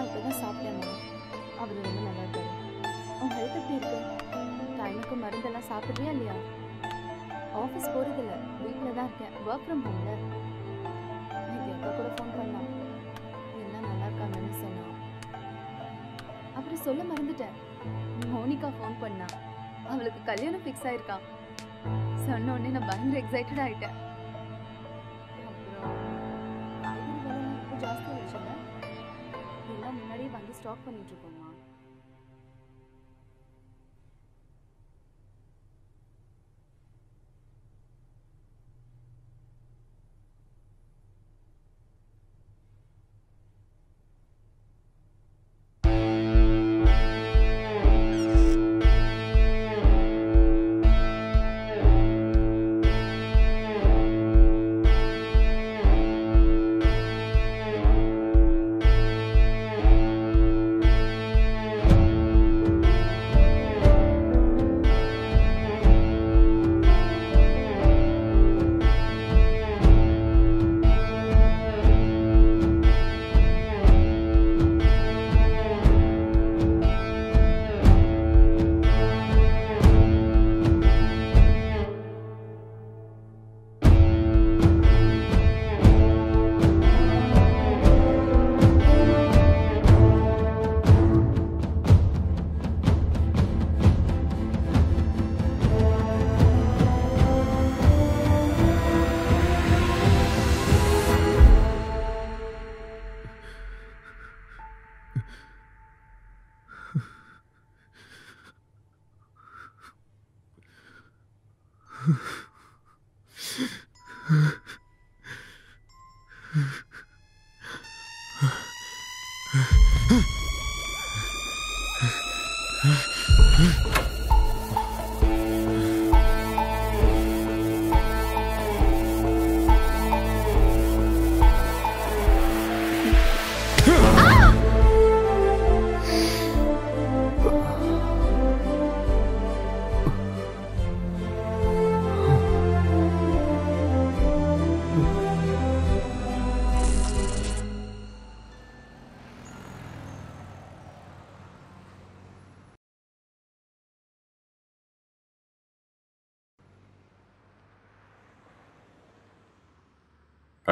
இப்பதான் சாப்பிட்டேம்மா. அவர் ரொம்ப நல்லா இருக்காரு. உன் ஹெல்த் எப்படி இருக்கு? டைமுக்கு மருந்தெல்லாம் சாப்பிட்றியா இல்லையா? ஆஃபீஸ் போகிறதில்ல, வீட்டில் தான் இருக்கேன். ஒர்க் ஃப்ரம் ஹோம்ல. இன்னைக்கு அக்கா கூட ஃபோன் பண்ணலாம். எல்லாம் நல்லா இருக்காங்கன்னு சொன்னான். அப்புறம் சொல்ல மறந்துட்டேன், மோனிகா ஃபோன் பண்ணா. அவளுக்கு கல்யாணம் ஃபிக்ஸ் ஆயிருக்கான். சொன்ன உடனே நான் பயங்கர எக்ஸைட்டட் ஆகிட்டேன். அப்புறம் காய்கறி விலை இப்போ ஜாஸ்தி ஆயிடுச்சுல்ல, எல்லாம் முன்னாடியே வாங்கி ஸ்டாக் பண்ணிட்டு இருக்கோமா.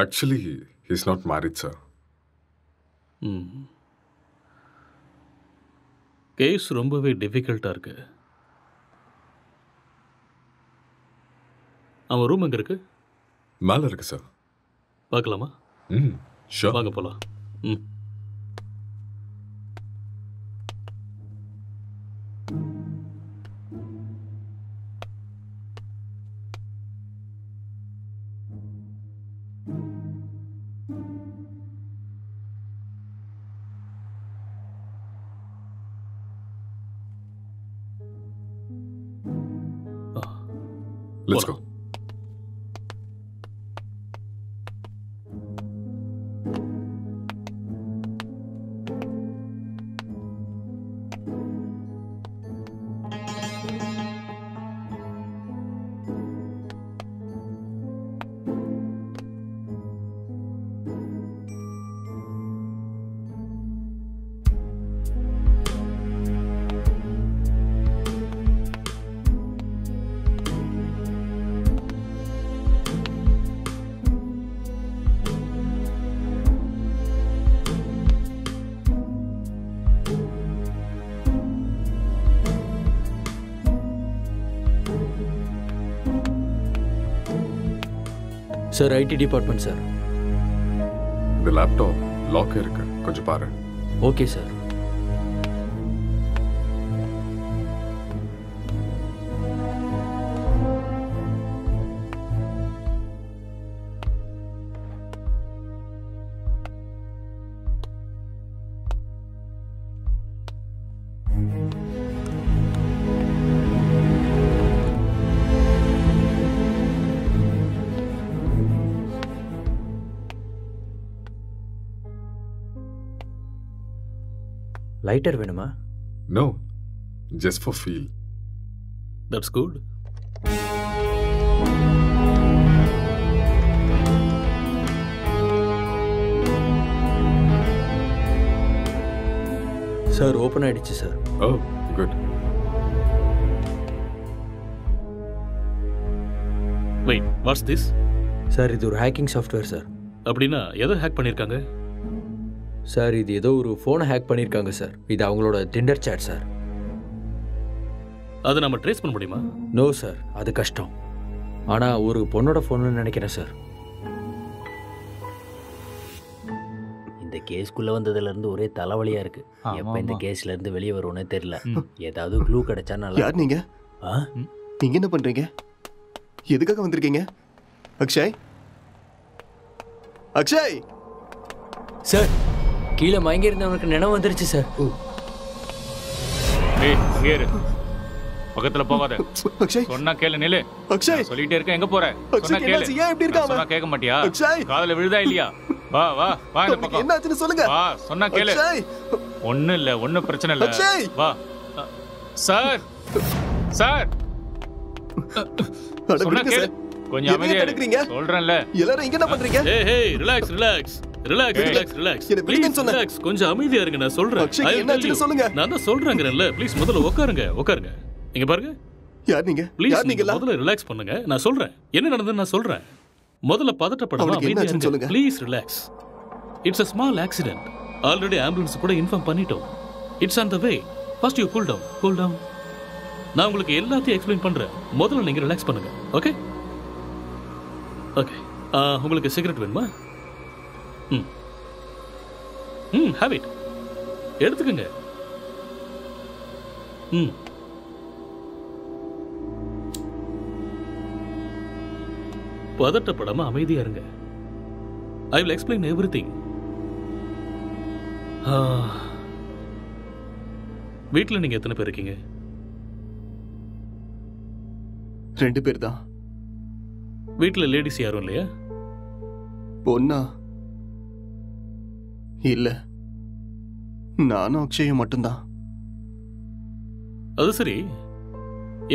Actually, he's not married, sir. Case ரொம்பவே டிஃபிகல்ட்டாக இருக்கு. அவன் ரூம் எங்கே இருக்கு? மேலே இருக்கு சார். பார்க்கலாமா? ஷூர். வாங்க போகலாம். Let's go. Sir IT department sir. இந்த லேப்டாப் லாக் இருக்கு, கொஞ்சம் பாரு. Okay sir. லைட்டர் வேணுமா? No, just for feel. That's good. Sir open ஆயிடுச்சு sir. Oh, good. Wait, what's this? Sir இது ஒரு ஹேக்கிங் சாஃப்ட்வேர் சார். அப்படின்னா எதை ஹேக் பண்ணியிருக்காங்க? சார் இது ஏதோ ஒரு ஃபோனை ஹேக் பண்ணியிருக்காங்க சார். இது அவங்களோட டிண்டர் சேட் சார். அதை நம்ம ட்ரேஸ் பண்ண முடியுமா? நோ சார், அது கஷ்டம். ஆனால் ஒரு பொண்ணோட ஃபோன்னு நினைக்கிறேன் சார். இந்த கேஸ்க்குள்ளே வந்ததுலேருந்து ஒரே தலைவலியாக இருக்கு. எப்போ இந்த கேஸ்லேருந்து வெளியே வருவோன்னே தெரியல. ஏதாவது க்ளூ கிடைச்சா நல்லா. யார் நீங்க? நீங்க என்ன பண்றீங்க? எதுக்காக வந்திருக்கீங்க? அக்ஷய், அக்ஷய் சார், கீழே மயங்கி இருந்தவனுக்கு நினைவு வந்துருச்சு சார். ஏய் இங்கே இரு, பக்கத்துல போகாத. அக்ஷய் சொன்னா கேளு. நில்லு. அக்ஷய், சொல்லிட்டே இருக்க, எங்க போற? சொன்னா கேளு. ஏன் இப்படி இருக்காம? சொன்னா கேட்க மாட்டியா? அக்ஷய், காதுல விழுதா இல்லையா? வா வா வா இந்த பக்கம். என்னாச்சுன்னு சொல்லுங்க. வா, சொன்னா கேளு. அக்ஷய், ஒண்ணும் இல்ல, ஒண்ணும் பிரச்சனை இல்ல. அக்ஷய், வா. சார் சார், சொன்னா கேளு. கொஞ்சம் அமைதியா இருங்க. சொல்றேன்ல. எல்லாரும் இங்க என்ன பண்றீங்க? ஏய் ஏய், relax relax relax relax relax. Please relax. கொஞ்சம் அமைதியா இருங்க, நான் சொல்றேன். என்னாச்சுன்னு சொல்லுங்க. நான் தான் சொல்றேங்கறேன்ல. ப்ளீஸ் முதல்ல உட்காருங்க உட்காருங்க. இங்க பாருங்க. யார் நீங்க? ப்ளீஸ் யார் நீங்க? முதல்ல ரிலாக்ஸ் பண்ணுங்க. நான் சொல்றேன் என்ன நடந்ததுன்னு நான் சொல்றேன். முதல்ல பதட்டப்படாம அமைதியா இருங்க. Please relax. It's a small accident. Already ambulance கூட இன்ஃபார்ம் பண்ணிட்டோம். It's on the way. First you cool down. Cool down. நான் உங்களுக்கு எல்லாத்தையும் எக்ஸ்பிளைன் பண்றேன். முதல்ல நீங்க ரிலாக்ஸ் பண்ணுங்க. Okay okay. உங்களுக்கு சிகரெட் வேணுமா? have it. எடுத்துக்கங்க. பதட்டப்படாம அமைதியா இருங்க. I will explain everything. வீட்டில் நீங்கள் எத்தனை பேர் இருக்கீங்க? 2 பேர் தான். வீட்டில் லேடிஸ் யாரும் இல்லையா? பொண்ணா? இல்ல, நானும் அக்ஷயும் மட்டும்தான். அது சரி,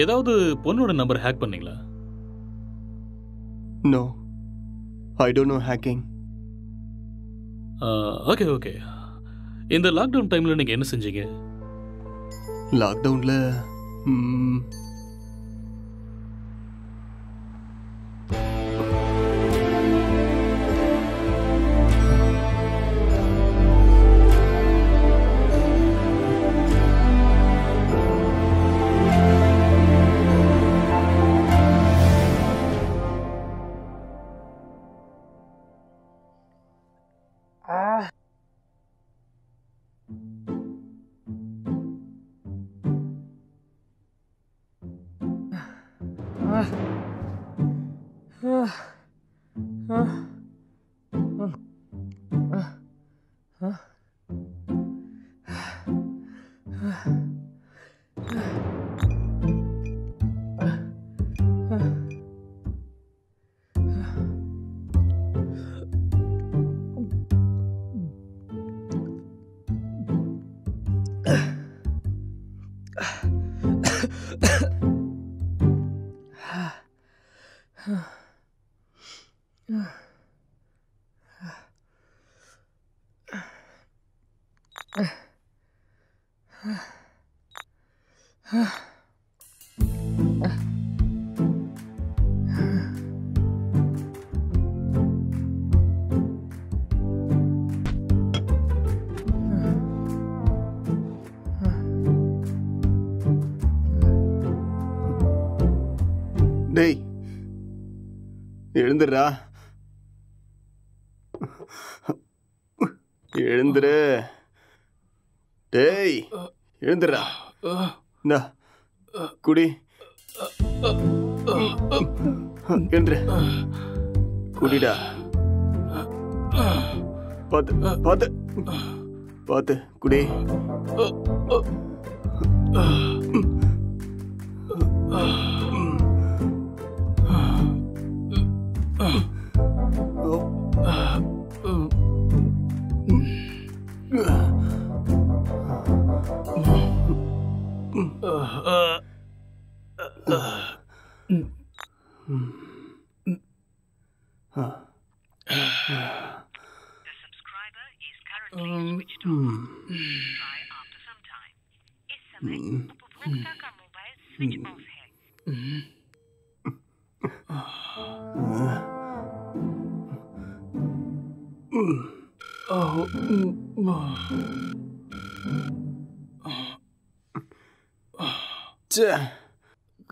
ஏதாவது பொண்ணோட நம்பர் ஹேக் பண்ணீங்களா? No, I don't know hacking. Okay okay. இந்த லாக்டவுன் டைமில் நீங்கள் என்ன செஞ்சீங்க? லாக்டவுனில் டேய் எழுந்துடுறா, எழுந்துரு. டேய் எழுந்துடுறா. இந்தா குடி. எழுந்துரு, குடிடா. பார்த்து பார்த்து பார்த்து குடி.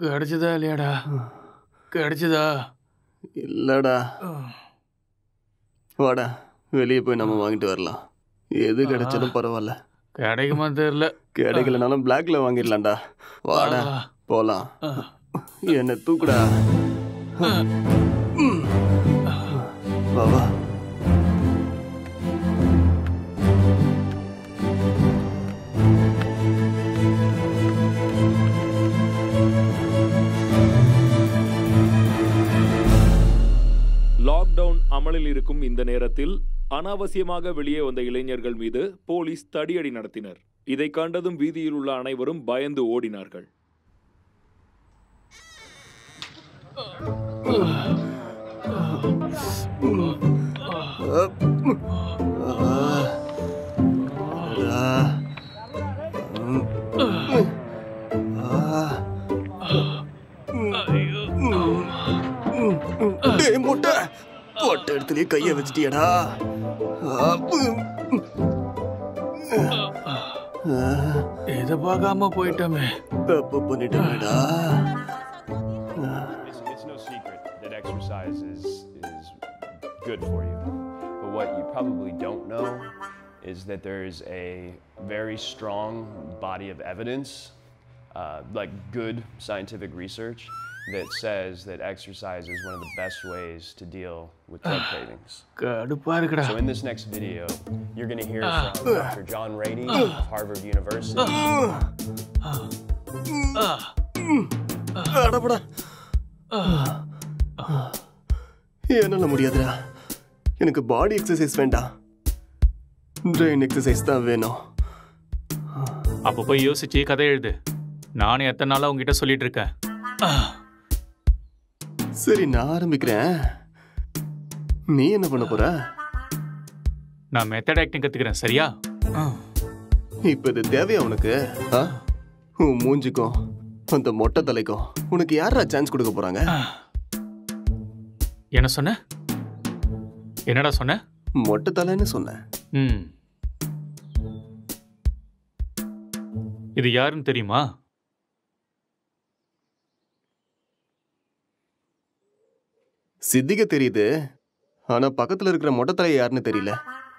கிடைச்சதா இல்லையாடா? கிடைச்சதா? இல்லடா. வாடா, வெளியே போய் நம்ம வாங்கிட்டு வரலாம். எது கிடைச்சாலும் பரவாயில்ல. கிடைக்குமா தெரியல. கிடைக்கலனாலும் பிளாக்ல வாங்கிடலாம்டா. வாடா போலாம். என்ன தூக்குடா. வா வா. லாக்டவுன் அமலில் இருக்கும் இந்த நேரத்தில் அனாவசியமாக வெளியே வந்த இளைஞர்கள் மீது போலீஸ் தடியடி நடத்தினர். இதை கண்டதும் வீதியில் உள்ள அனைவரும் பயந்து ஓடினார்கள். முட்டை போட்ட இடத்துலயே கைய வச்சிட்டியடா. இத பார்க்காம போயிட்டோமே. தப்பு பண்ணிட்டேடா. It's no secret that exercise is good for you. But what you probably don't know is that there is a very strong body of evidence, like good scientific research, that says that exercise is one of the best ways to deal with drug cravings. So in this next video, you're going to hear from Dr. John Rady of Harvard University. என்னால முடியாதுடா. எனக்கு பாடி எக்ஸசைஸ் வேண்டாம், பிரெயின் எக்ஸசைஸ் தான் வேணும். அப்போ போய் யோசிச்சு கதை எழுது. நானும் எத்தனை நாளா உங்ககிட்ட சொல்லிட்டு இருக்கேன். சரி, நான் ஆரம்பிக்கிறேன். நீ என்ன பண்ண போற? நான் மெத்தட் ஆக்டிங் கத்துக்கிறேன். சரியா? இப்ப இது தேவையா உனக்கு? உன் மூஞ்சிக்கும் அந்த மொட்டை தலைக்கும் உனக்கு யாரா சான்ஸ் கொடுக்க போறாங்க? என்ன சொன்ன? என்னடா சொன்ன? மொட்டை தலைன்னு சொன்னேன். இது யாருன்னு தெரியுமா? சித்திக தெரியுது, ஆனா பக்கத்துல இருக்கிற மொட்டை தலை யாருன்னு தெரியல.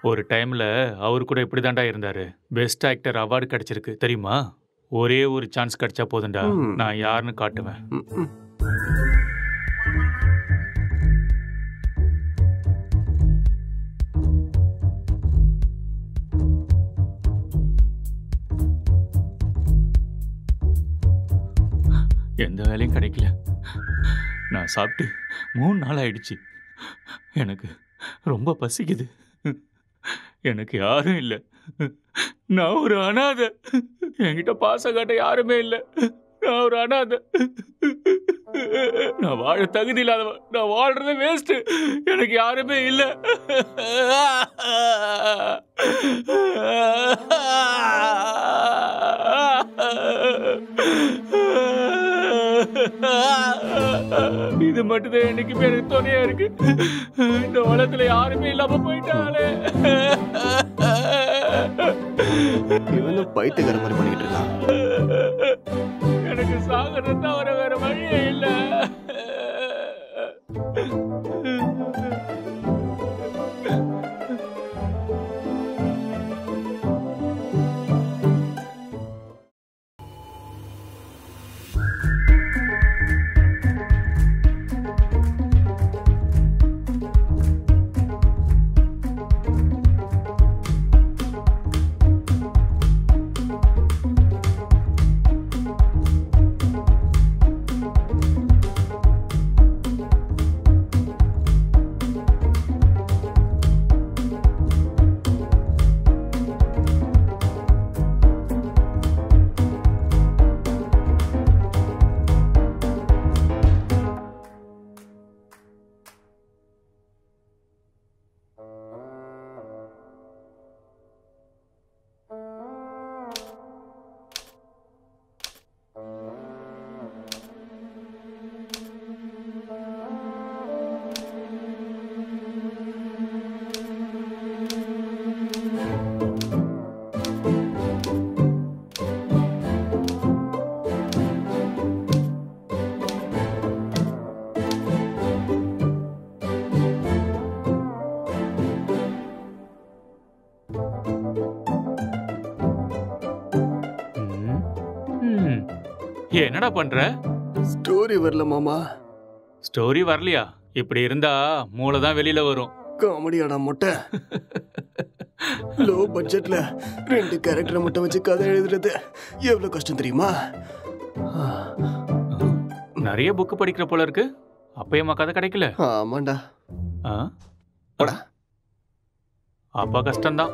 ஒரு டைம்ல அவரு கூட இப்படிதான்டா இருந்தாரு. பெஸ்ட் ஆக்டர் அவார்டு கிடைச்சிருக்கு தெரியுமா? ஒரே ஒரு சான்ஸ் கிடைச்சா போதும்டா, நான் யாருன்னு காட்டுவேன். எந்த வேலையும் கிடைக்கல. நான் சாப்பிட்டு 3 நாள் ஆயிடுச்சு. எனக்கு ரொம்ப பசிக்குது. எனக்கு யாரும் இல்லை. நான் ஒரு அனாதை. என்கிட்ட பாசம் காட்ட யாருமே இல்லை. நான் ஒரு அனாதை. நான் வாழ தகுதி இல்லாதவன். நான் வாழ்றது வேஸ்ட். எனக்கு யாருமே இல்லை. இது மட்டும்தான் என்னைக்குமே எனக்கு துணையா இருக்கு. இந்த உலகத்துல யாருமே இல்லாம போயிட்டாலே. இவனும் பைத்தியக்கார மாதிரி பண்ணிட்டு இருக்கான். எனக்கு சாகிறது தவிர வேற வழியே இல்ல. என்னடா பண்ற? ஸ்டோரி வரல மாமா. ஸ்டோரி வரலையா? இப்படி இருந்தா மூளை தான் வெளியில வரும். காமெடியாடா மொட்டை. லோ பட்ஜெட்ல 2 கேரக்டரை மட்டும் வச்சு கதை எழுதுறது எவ்வளவு கஷ்டம் தெரியுமா? நிறைய புக் படிக்கிற போல இருக்கு. அப்பயமா கதை கிடைக்கல? ஆமாண்டா. அப்பா கஷ்டம்தான்.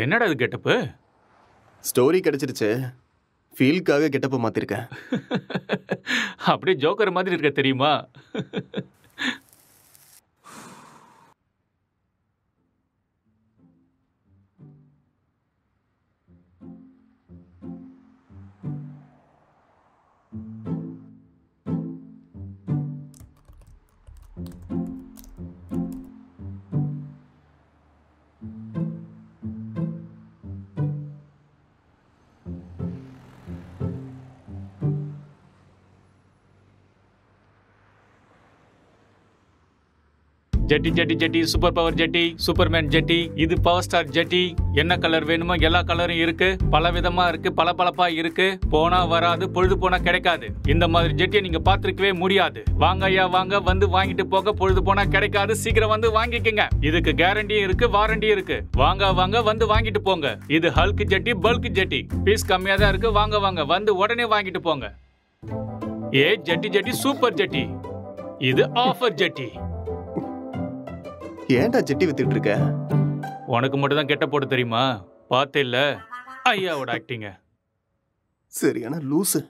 என்னடா இது கெட்டப்பு? ஸ்டோரி கிடைச்சிருச்சு, ஃபீல்க்காக கெட்டப்பை மாத்திருக்கேன். அப்படியே ஜோக்கர் மாதிரி இருக்க தெரியுமா? ஜெட்டி ஜெட்டி ஜெட்டி, சூப்பர் பவர் ஜெட்டி, சூப்பர்மேன் ஜெட்டி, இது பவர் ஸ்டார் ஜெட்டி. என்ன கலர் வேணுமோ எல்லா கலரும் இருக்கு, பல விதமா இருக்கு, பளபளப்பா இருக்கு. போனா வராது, பொழுது போனா கிடைக்காது. இந்த மாதிரி ஜெட்டியை நீங்க பார்த்திருக்கவே முடியாது. வாங்க ஐயா வாங்க, வந்து வாங்கிட்டு போக. பொழுது போனா கிடைக்காது, சீக்கிரம் வந்து வாங்கிக்கங்க. இதுக்கு கேரண்டியும் இருக்கு, வாரண்டியும் இருக்கு. வாங்க வாங்க, வந்து வாங்கிட்டு போங்க. இது ஹல்க் ஜெட்டி, பல்க் ஜெட்டி. பீஸ் கம்மியா தான் இருக்கு. வாங்க வாங்க, வந்து உடனே வாங்கிட்டு போங்க. ஏ ஜெட்டி ஜெட்டி, சூப்பர் ஜெட்டி. இது ஆஃபர் ஜெட்டி. ஏன்டா ஜெட்டி வித்துட்டு இருக்க? உனக்கு மட்டும் தான் கெட்ட போட தெரியுமா? பார்த்தே இல்ல ஐயாவோட ஆக்டிங்க. சரியான லூசு.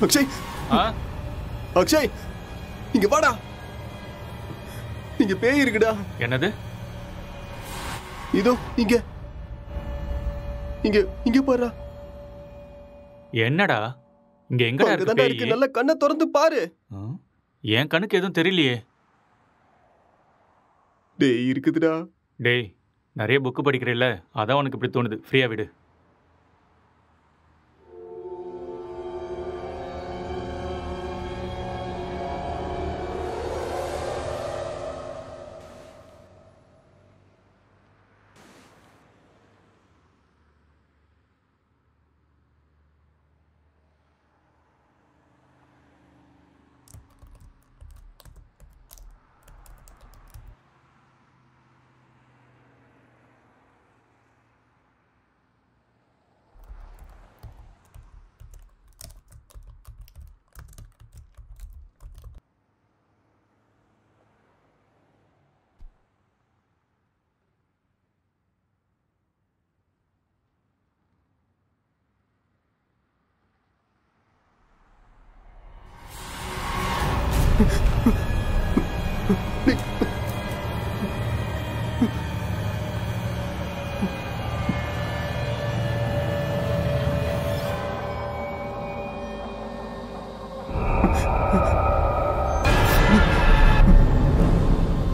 அக்ஷய், அக்ஷய், இங்க வாடா. இங்க பேய் இருக்குடா. என்னது? இதோ இங்க இங்க இங்க பாரு. என்னடா இங்க எங்கடா இருக்கு பேய்? நல்ல கண்ணை திறந்து பாரு. என் கண்ணுக்கு எதுவும் தெரியலையே. டேய் இருக்குதுடா. டேய் நிறைய புக்கு படிக்கிறேல்ல, அதான் உனக்கு இப்படி தோணுது. ஃப்ரீயா விடு.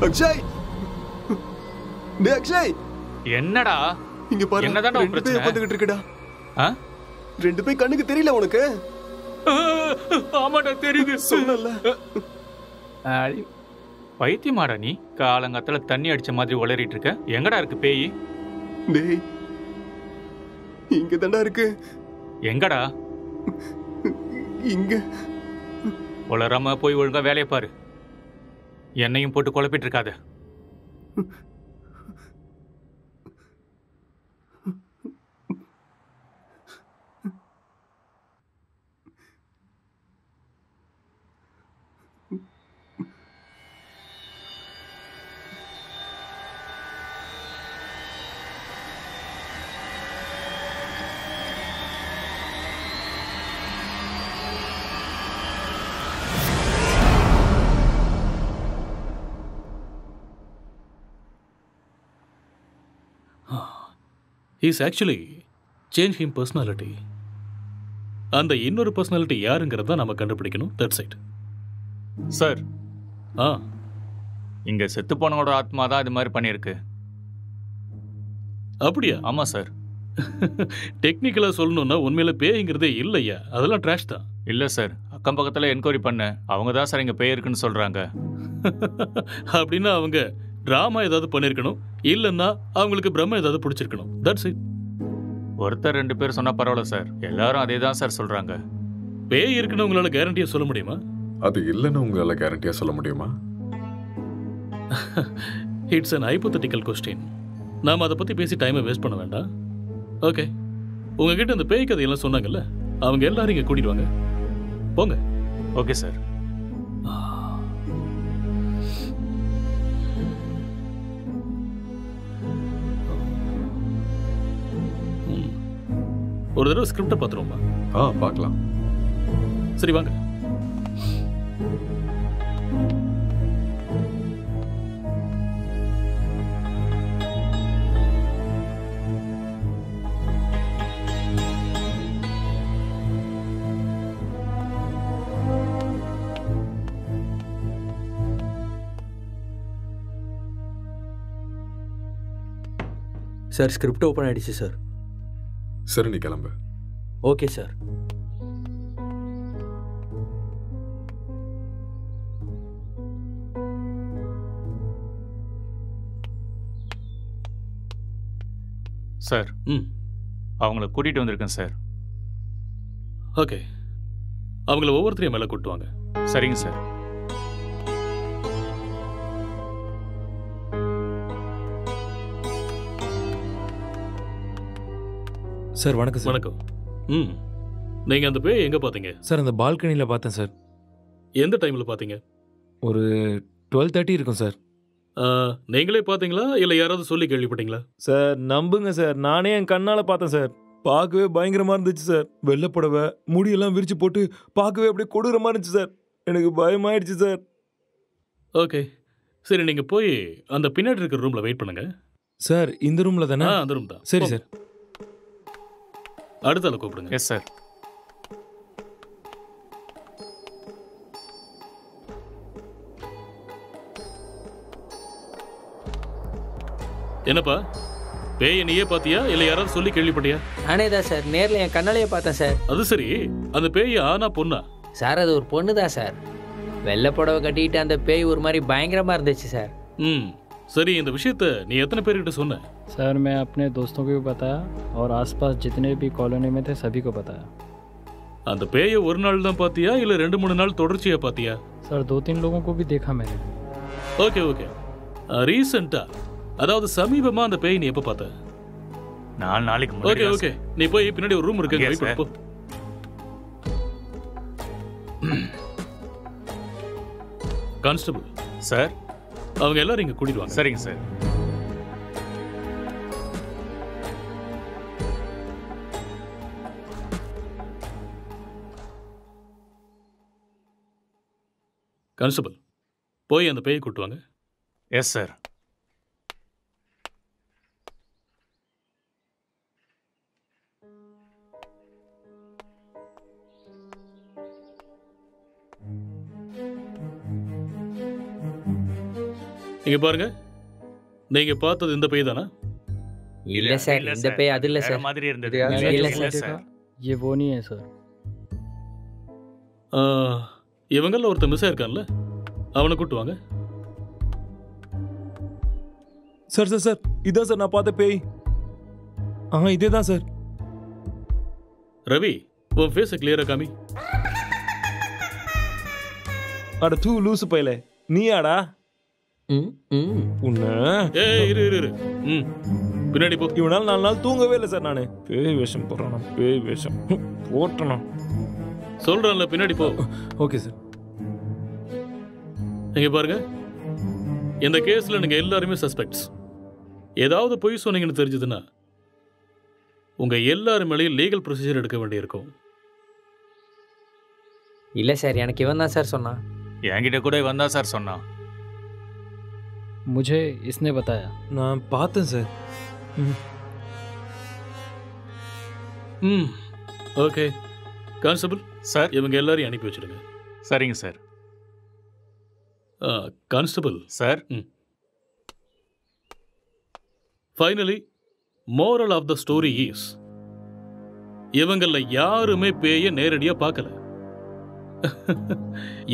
அக்ஷய், டேய் அக்ஷய், என்னடா இங்க பாரு. என்னடா பிரச்சனை? வந்துகிட்டு இருக்குடா. ரெண்டு பேய் கண்ணுக்கு தெரியல உனக்கு? ஆமாடா தெரியுது. சொல்லல. பைத்தியமாடா நீ? காலங்காத்துல தண்ணி அடிச்ச மாதிரி உளறிட்டு இருக்க. எங்கடா இருக்கு பேய்? டேய் இங்க தான்டா இருக்கு. எங்கடா? இங்க. உளறாம போய் ஒழுங்கா வேலையை பாரு. என்னையும் போட்டு குழப்பிட்டு இருக்காத. He's actually changed him personality. அந்த இன்னொரு பர்சனாலிட்டி யாருங்கிறத நாம கண்டுபிடிக்கணும். That's it sir. இங்க செத்து போனவோட ஆத்மா தான் இது மாதிரி பண்ணியிருக்கு. அப்படியா? ஆமா சார். டெக்னிக்கலாக சொல்லணும்னா உண்மையில பேய்ங்கிறதே இல்லையா, அதெல்லாம் ட்ராஷ் தான். இல்லை சார், அக்கம் பக்கத்தில் என்கொயரி பண்ணேன். அவங்க தான் சார் இங்கே பேய் இருக்குன்னு சொல்கிறாங்க. அப்படின்னா அவங்க ட்ராமா ஏதாவது பண்ணியிருக்கணும், இல்லைன்னா அவங்களுக்கு பிரம்ம ஏதாவது பிடிச்சிருக்கணும். That's it. ஒருத்தர் 2 பேர் சொன்னால் பரவாயில்ல சார், எல்லாரும் அதே தான் சார் சொல்கிறாங்க. பேய் இருக்குன்னு உங்களால் கேரண்டியாக சொல்ல முடியுமா? அது இல்லைன்னு உங்களால் கேரண்டியாக சொல்ல முடியுமா? It's an hypothetical question. நாம் அதை பற்றி பேசி டைமை வேஸ்ட் பண்ண வேண்டாம். ஓகே, உங்ககிட்ட இந்த பேய் கதையெல்லாம் சொன்னாங்கல்ல, அவங்க எல்லாரும் இங்கே கூட்டிட்டு வாங்க. போங்க. Okay sir. ஒரு தடவை ஸ்கிரிப்டை பார்த்துருவோமா? பார்க்கலாம். சரி வாங்க. சார் ஸ்கிரிப்ட் ஓப்பன் ஆயிடுச்சு சார். சரி, நீ கிளம்பு. Okay sir. சார், அவங்கள கூட்டிகிட்டு வந்திருக்கேன் சார். ஓகே, அவங்கள ஒவ்வொருத்தரையும் மேலே கூட்டுவாங்க. சரிங்க சார். சார் வணக்கம் சார். வணக்கம். நீங்கள் அந்த பேய் எங்கே பார்த்தீங்க? சார் அந்த பால்கனியில் பார்த்தேன் சார். எந்த டைமில் பார்த்தீங்க? ஒரு 12:30 இருக்கும் சார். நீங்களே பார்த்தீங்களா இல்லை யாராவது சொல்லி கேள்விப்பட்டீங்களா? சார் நம்புங்க சார், நானே என் கண்ணால் பார்த்தேன் சார். பார்க்கவே பயங்கரமாக இருந்துச்சு சார். வெள்ளை புடவை, முடியெல்லாம் விரிச்சு போட்டு பார்க்கவே அப்படியே கொடூரமாக இருந்துச்சு சார். எனக்கு பயமாயிடுச்சு சார். ஓகே சரி, நீங்கள் போய் அந்த பின்னாடி இருக்கிற ரூமில் வெயிட் பண்ணுங்க. சார் இந்த ரூமில் தானே? அந்த ரூம் தான். சரி சார். அடுத்த ஆளை கூப்பிடுங்க. Yes sir. என்னப்பா, பேயை நீயே பாத்தியா இல்லை யாராவது சொல்லி கேள்விப்பட்டியா? நானே தான் சார், நேரில் என் கண்ணாலேயே பார்த்தேன் சார். அது சரி, அந்த பேய் ஆனா பொண்ணா? சார் அது ஒரு பொண்ணு தான் சார். வெள்ளை புடவை கட்டிட்டு அந்த பேய் ஒரு மாதிரி பயங்கரமாக இருந்துச்சு சார். சரி, இந்த விஷயத்த நீ எத்தனை பேர்கிட்ட சொன்ன? सर मैं अपने दोस्तों को भी बताया और आसपास जितने भी कॉलोनी में थे सभी को बताया. அந்த பேயை ஒரு நாள் தான் பாத்தியா இல்ல 2-3 நாள் தொடர்ச்சியா பாத்தியா? सर 2-3 लोगों को भी देखा मैंने. Okay okay. ரீசெண்டா, அதாவது சமீபமா அந்த பேய் நீ எப்ப பார்த்த? 4 நாளைக்கு முன்னாடி. ஓகே ஓகே, நீ போய் பின்னாடி ஒரு ரூம் இருக்கு, வெயிட் பண்ணு. கான்ஸ்டபிள் சார், அவங்க எல்லாரும் இங்க கூட்டிட்டு வாங்க. சரிங்க சார். கான்ஸ்டபிள் போய் அந்த பேயை கூட்டுவாங்க. Yes sir. இங்க பாருங்க, நீங்க பார்த்தது இந்த பேய் தானா? இல்ல சார், இந்த பேய் அது இல்ல சார். மாதிரி இருந்தது. இல்ல சார். ये वो नहीं है सर. இவங்கள ஒருத்தர் மிஸ் ஆயிருக்கான்ல, அவனை கூட்டுவாங்க. சார் சார் சார், இதான் சார் நான் பார்த்த பேய். இதே தான் சார். ரவி, உன் ஃபேஸை கிளியரா காமி. அட தூ லூசு பையலே, நீயாடா? உன்ன இரு இரு இரு. பின்னாடி போ. இவனால 4 நாள் தூங்கவே இல்லை சார். நானு பேய் வேஷம் போடுறானா? பேய் வேஷம் போட்டனா? சொல்றேன்ல, பின்னாடி போ. Okay sir. இங்க பாருங்க, இந்த கேஸ்ல நீங்க எல்லாருமே சஸ்பெக்ட்ஸ். ஏதாவது பொய் சொன்னீங்கன்னு தெரிஞ்சதுன்னா உங்க எல்லாரும் மேலேயும் லீகல் ப்ரொசீஜர் எடுக்க வேண்டியிருக்கும். இல்ல சார், எனக்கு இவன் தான் சார் சொன்னான். என்கிட்ட கூட இவன் தான் சார் சொன்னான். मुझे इसने बताया. நான் பார்த்தேன் சார். ஓகே கான்ஸ்டபிள் சார், இவங்க எல்லாரையும் அனுப்பி வச்சிடுங்க. சரிங்க sir. Constable sir, finally moral of the story is இவங்கள யாருமே பேய நேரடியா பார்க்கல.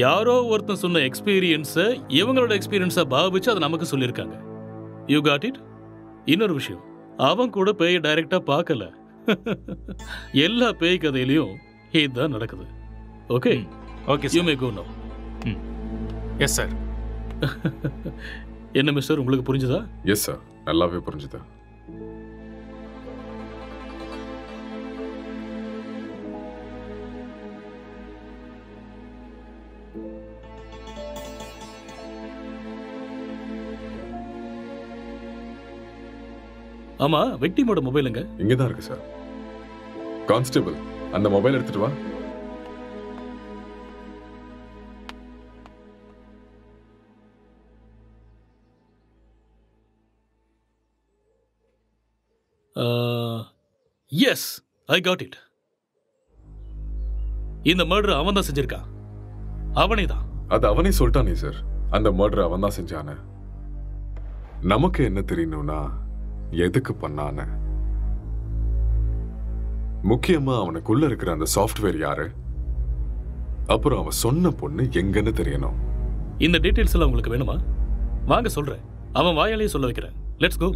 யாரோ ஒருத்தன் சொன்ன எக்ஸ்பீரியன்ஸை இவங்களோட எக்ஸ்பீரியன்ஸை பாவிச்சு அதை நமக்கு சொல்லியிருக்காங்க. You got it? இன்னொரு விஷயம், அவன் கூட பேய டைரக்டா பார்க்கல. எல்லா பேய் கதையிலையும் இதுதான் நடக்குது. Okay okay, you may go now. Yes sir. என்ன மிஸ்டர், உங்களுக்கு புரிஞ்சுதா? எஸ் சார், நல்லாவே புரிஞ்சுதா. ஆமா, விக்டிமோட மொபைலுங்க? இங்கதான் இருக்கு சார். கான்ஸ்டபிள், அந்த மொபைல் எடுத்துட்டு வா. Yes, I got it. இந்த மர்டர் அவன் தான் செஞ்சிருக்கான். அவனே தான். அது அவனே சொல்லிட்டானே சார், அந்த மர்டர் அவன் தான் செஞ்சான. நமக்கு என்ன தெரியணும்னா எதுக்கு பண்ணான, முக்கியமா அவனுக்குள்ள இருக்கிற அந்த சாஃப்ட்வேர் யாரு, அப்புறம் அவன் சொன்ன பொண்ணு எங்கன்னு தெரியணும். இந்த டீடைல்ஸ் எல்லாம் உங்களுக்கு வேணுமா? வாங்க சொல்றேன். அவன் வாயாலேயே சொல்ல வைக்கிறேன். Let's go.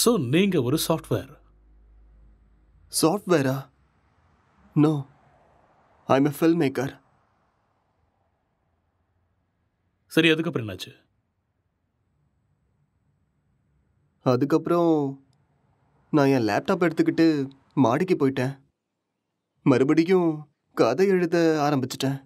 சோ நீங்க ஒரு சாஃப்ட்வேர்? சாஃப்ட்வேரா? No, I am a film maker. சரி, அதுக்கப்புறம் என்னாச்சு? அதுக்கப்புறம் நான் என் லேப்டாப் எடுத்துக்கிட்டு மாடிக்கு போயிட்டேன். மறுபடியும் கதை எழுத ஆரம்பிச்சிட்டேன்.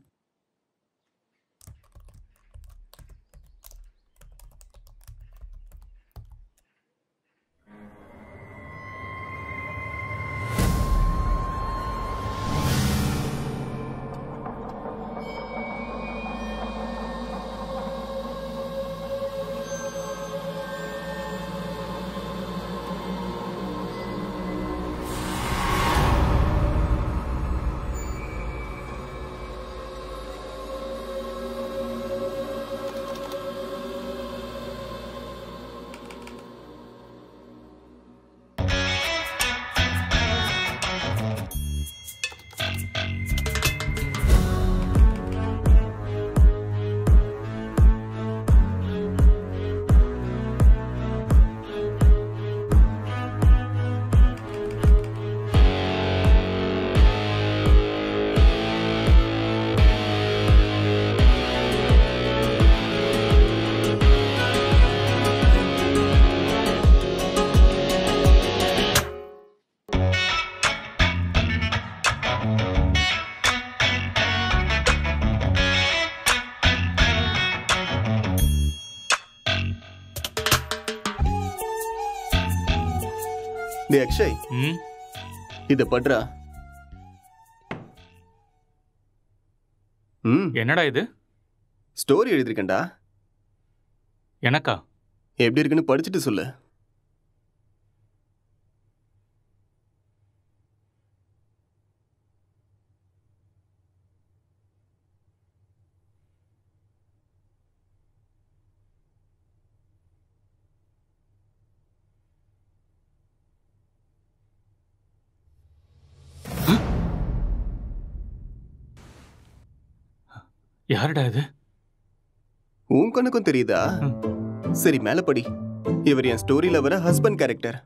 டே அக்ஷய், இத பண்றா. என்னடா இது? ஸ்டோரி எழுதிருக்கேன்டா. எனக்கா? எப்படி இருக்குன்னு படிச்சுட்டு சொல்லு. யாருடா இது? உன் கண்ணுக்கும் தெரியுதா? சரி, மேல படி. இவர் என் ஸ்டோரியில வர ஹஸ்பண்ட் கேரக்டர்.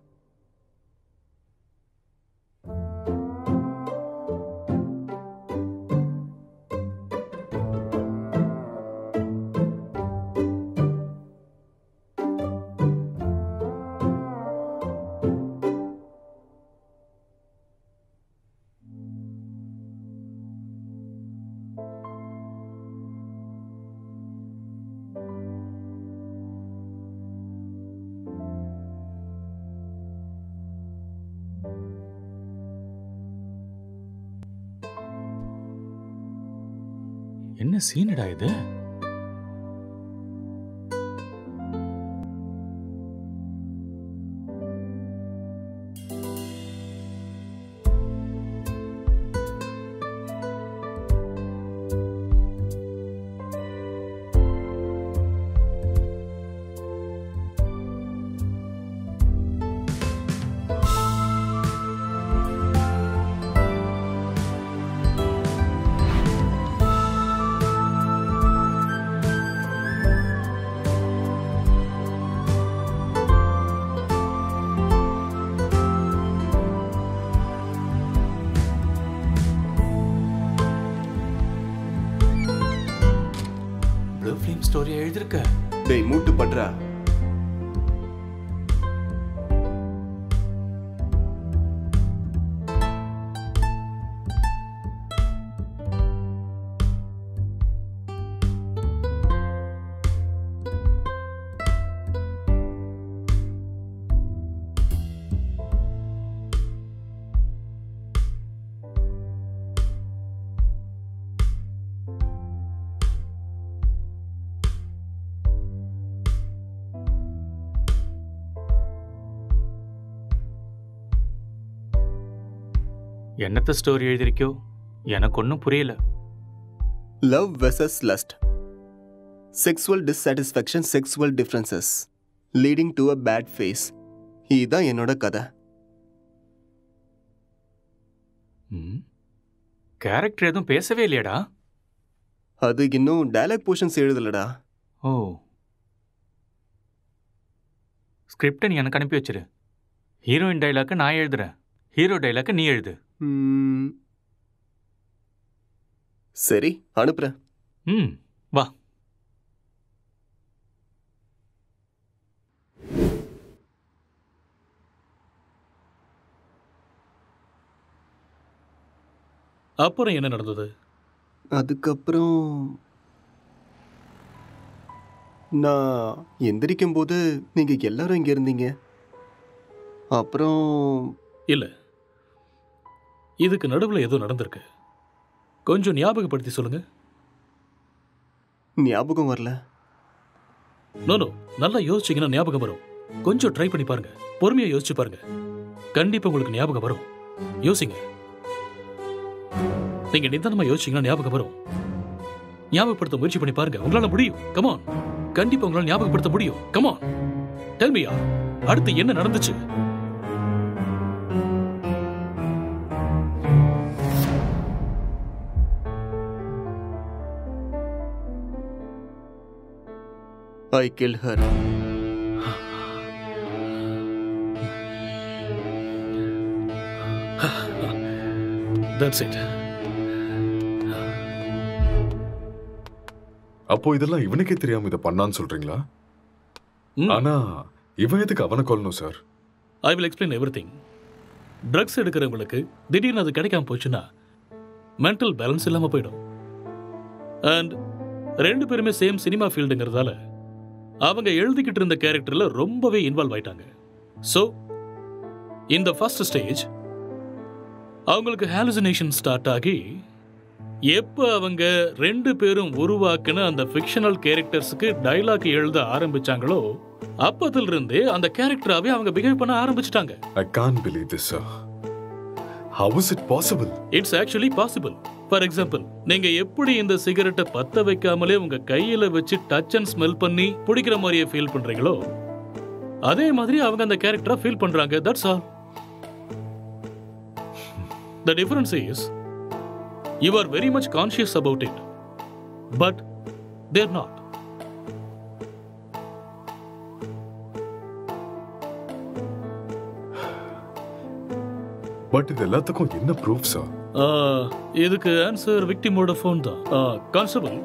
என்ன சீனடா இது? ஃபிலிம் ஸ்டோரி எழுதிருக்க. டேய் மூட்டு பண்றா. என்னத்த ஸ்டோரி எழுதிருக்கோ எனக்கு ஒன்றும் புரியல. Love versus lust, sexual dissatisfaction, sexual differences leading to a bad phase. இதுதான் என்னோட கதை. கேரக்டர் எதுவும் பேசவே இல்லையாடா? அது இன்னும் டயலாக் போர்ஷன்ஸ் எழுதலடா. ஓ, ஸ்கிரிப்டை நீ எனக்கு அனுப்பி வச்சிரு. ஹீரோயின் டைலாக்கு நான் எழுதுறேன், ஹீரோ டைலாக்கு நீ எழுது. சரி, அனுப்புறேன். வா. அப்புறம் என்ன நடந்தது? அதுக்கப்புறம் நான் எந்திரிக்கும் போது நீங்க எல்லாரும் இங்க இருந்தீங்க. அப்புறம் இல்ல, இதுக்கு நடுவில் ஏதோ நடந்திருக்கு. கொஞ்சம் ஞாபகப்படுத்தி சொல்லுங்க. ஞாபகம் வரல. நோ, நல்லா யோசிச்சீங்கன்னா ஞாபகம் வரும். கொஞ்சம் ட்ரை பண்ணி பாருங்க, பொறுமையா யோசிச்சு பாருங்க, கண்டிப்பா உங்களுக்கு ஞாபகம் வரும். யோசிங்க, நீங்க நிதானமா யோசிச்சீங்கன்னா ஞாபகம் வரும். ஞாபகப்படுத்த முயற்சி பண்ணி பாருங்க, உங்களால முடியும். கமான், கண்டிப்பா உங்களால ஞாபகப்படுத்த முடியும். கமான், டெல் மீ, அடுத்து என்ன நடந்துச்சு? I killed her. That's it. அப்போ இதெல்லாம் இவனுக்கே தெரியாம இதை பண்ணான்னு சொல்றீங்களா? ஆனா இவன் எதுக்கு அவனை கொல்லணும் sir? I will explain everything. Drugs எடுக்கிறவங்களுக்கு திடீர்னு அது கிடைக்காம போச்சுன்னா மென்டல் பேலன்ஸ் இல்லாம போயிடும். அண்ட் ரெண்டு பேருமே சேம் சினிமா ஃபீல்டுங்கிறதால அவங்க எழுதிக்கிட்டு இருந்த கேரக்டர்ல ரொம்பவே இன்வால்வ் ஆயிட்டாங்க. ஸோ இந்த ஃபர்ஸ்ட் ஸ்டேஜ் அவங்களுக்கு ஹாலுசினேஷன் ஸ்டார்ட் ஆகி எப்போ அவங்க ரெண்டு பேரும் உருவாக்குன அந்த ஃபிக்ஷனல் கேரக்டர்ஸுக்கு டைலாக் எழுத ஆரம்பிச்சாங்களோ அப்பதிலிருந்தே அந்த கேரக்டராகவே அவங்க பிஹேவ் பண்ண ஆரம்பிச்சிட்டாங்க. I can't believe this, sir. How is it possible? It's actually possible. For example, நீங்க எப்படி இந்த சிகரெட்டை பத்த வைக்காமலே உங்க கையில வச்சு டச் அண்ட் ஸ்மெல் பண்ணி பிடிக்கிற மாதிரியே ஃபீல் பண்றீங்களோ அதே மாதிரி அவங்க அந்த கேரக்டரா ஃபீல் பண்றாங்க. That's all. The difference is you are very much conscious about it, but they're not. But இது எல்லாத்துக்கும் என்ன ப்ரூஃப் சார்? இதுக்கு ஆன்சர் விக்டிமோட ஃபோன் தான். கான்ஸ்டபிள்,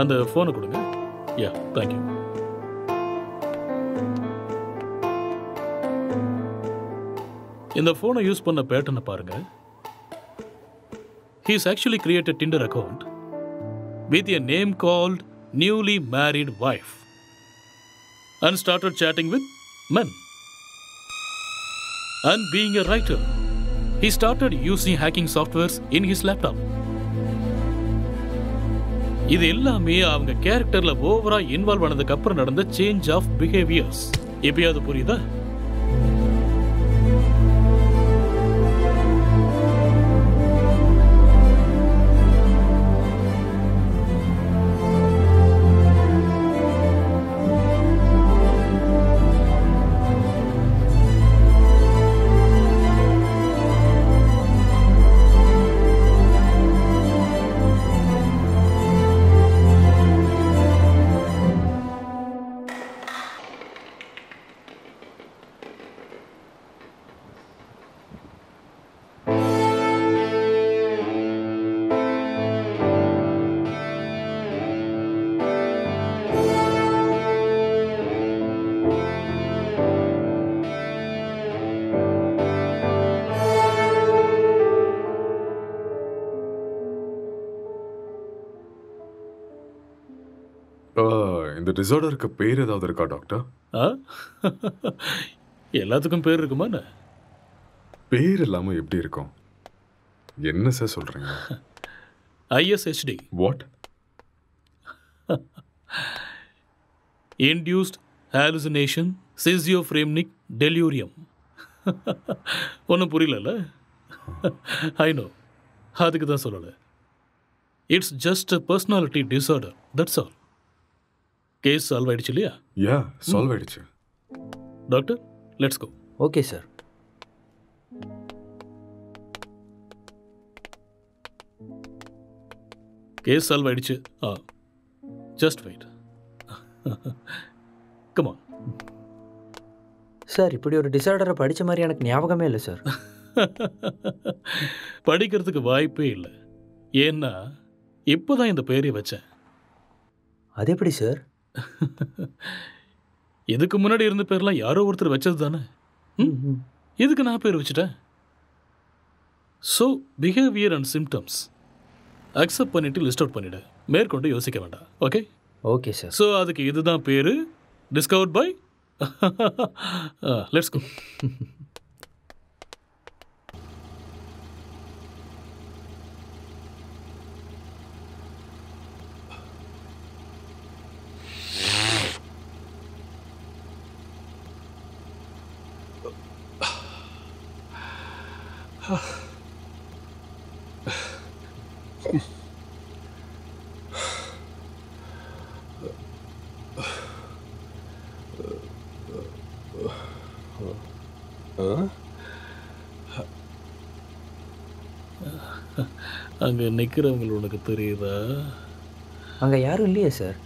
அந்த ஃபோனை கொடுங்க. யா, தேங்க்யூ. இந்த ஃபோனை யூஸ் பண்ண பேட்டர்னை பாருங்க. He's actually created Tinder account with a name called newly married wife and started chatting with men. And being a writer, he started using hacking softwares in his laptop. இது எல்லாமே அவங்க கேரக்டர்ல ஓவரா இன்வால்வ் ஆனதுக்கு அப்புறம் நடந்த சேஞ்ச் ஆஃப் பிஹேவியர்ஸ். எப்பயாவது புரியுதா? இந்த டிசார்டருக்கு பேர் ஏதாவது இருக்கா டாக்டர்? எல்லாத்துக்கும் பேர் இருக்குமா? பேர் இல்லாம எப்படி இருக்கும்? என்ன சார் சொல்றீங்க? ISHD. What? Induced hallucination schizophrenic delirium. ஒன்றும் புரியல. ஐ நோ, அதுக்கு தான் சொல்லலை. It's just a personality disorder, that's all. Case solve ஆயிடுச்சு இல்லையா? யா, சால்வ் ஆயிடுச்சு. Doctor, let's go. Okay sir. Case solve ஆயிடுச்சு. Just wait. Come on. Sir, இப்படி ஒரு டிசார்டரை படித்த மாதிரி எனக்கு ஞாபகமே இல்லை சார். படிக்கிறதுக்கு வாய்ப்பே இல்லை. ஏன்னா இப்போதான் இந்த பேரை வச்சேன். அது எப்படி சார்? இதுக்கு முன்னாடி இருந்த பேர்லாம் யாரோ ஒருத்தர் வச்சது தானே. இதுக்கு நான் பேர் வச்சுட்டேன். So behaviour and symptoms accept பண்ணிட்டு லிஸ்ட் அவுட் பண்ணிவிடு. மேற்கொண்டு யோசிக்க வேண்டாம். ஓகே? Okay sir. ஸோ அதுக்கு இதுதான் பேர். Discovered by. Let's go. அங்கே நிற்கிறவங்க உனக்கு தெரியுதா? அங்கே யாரும் இல்லையே சார்.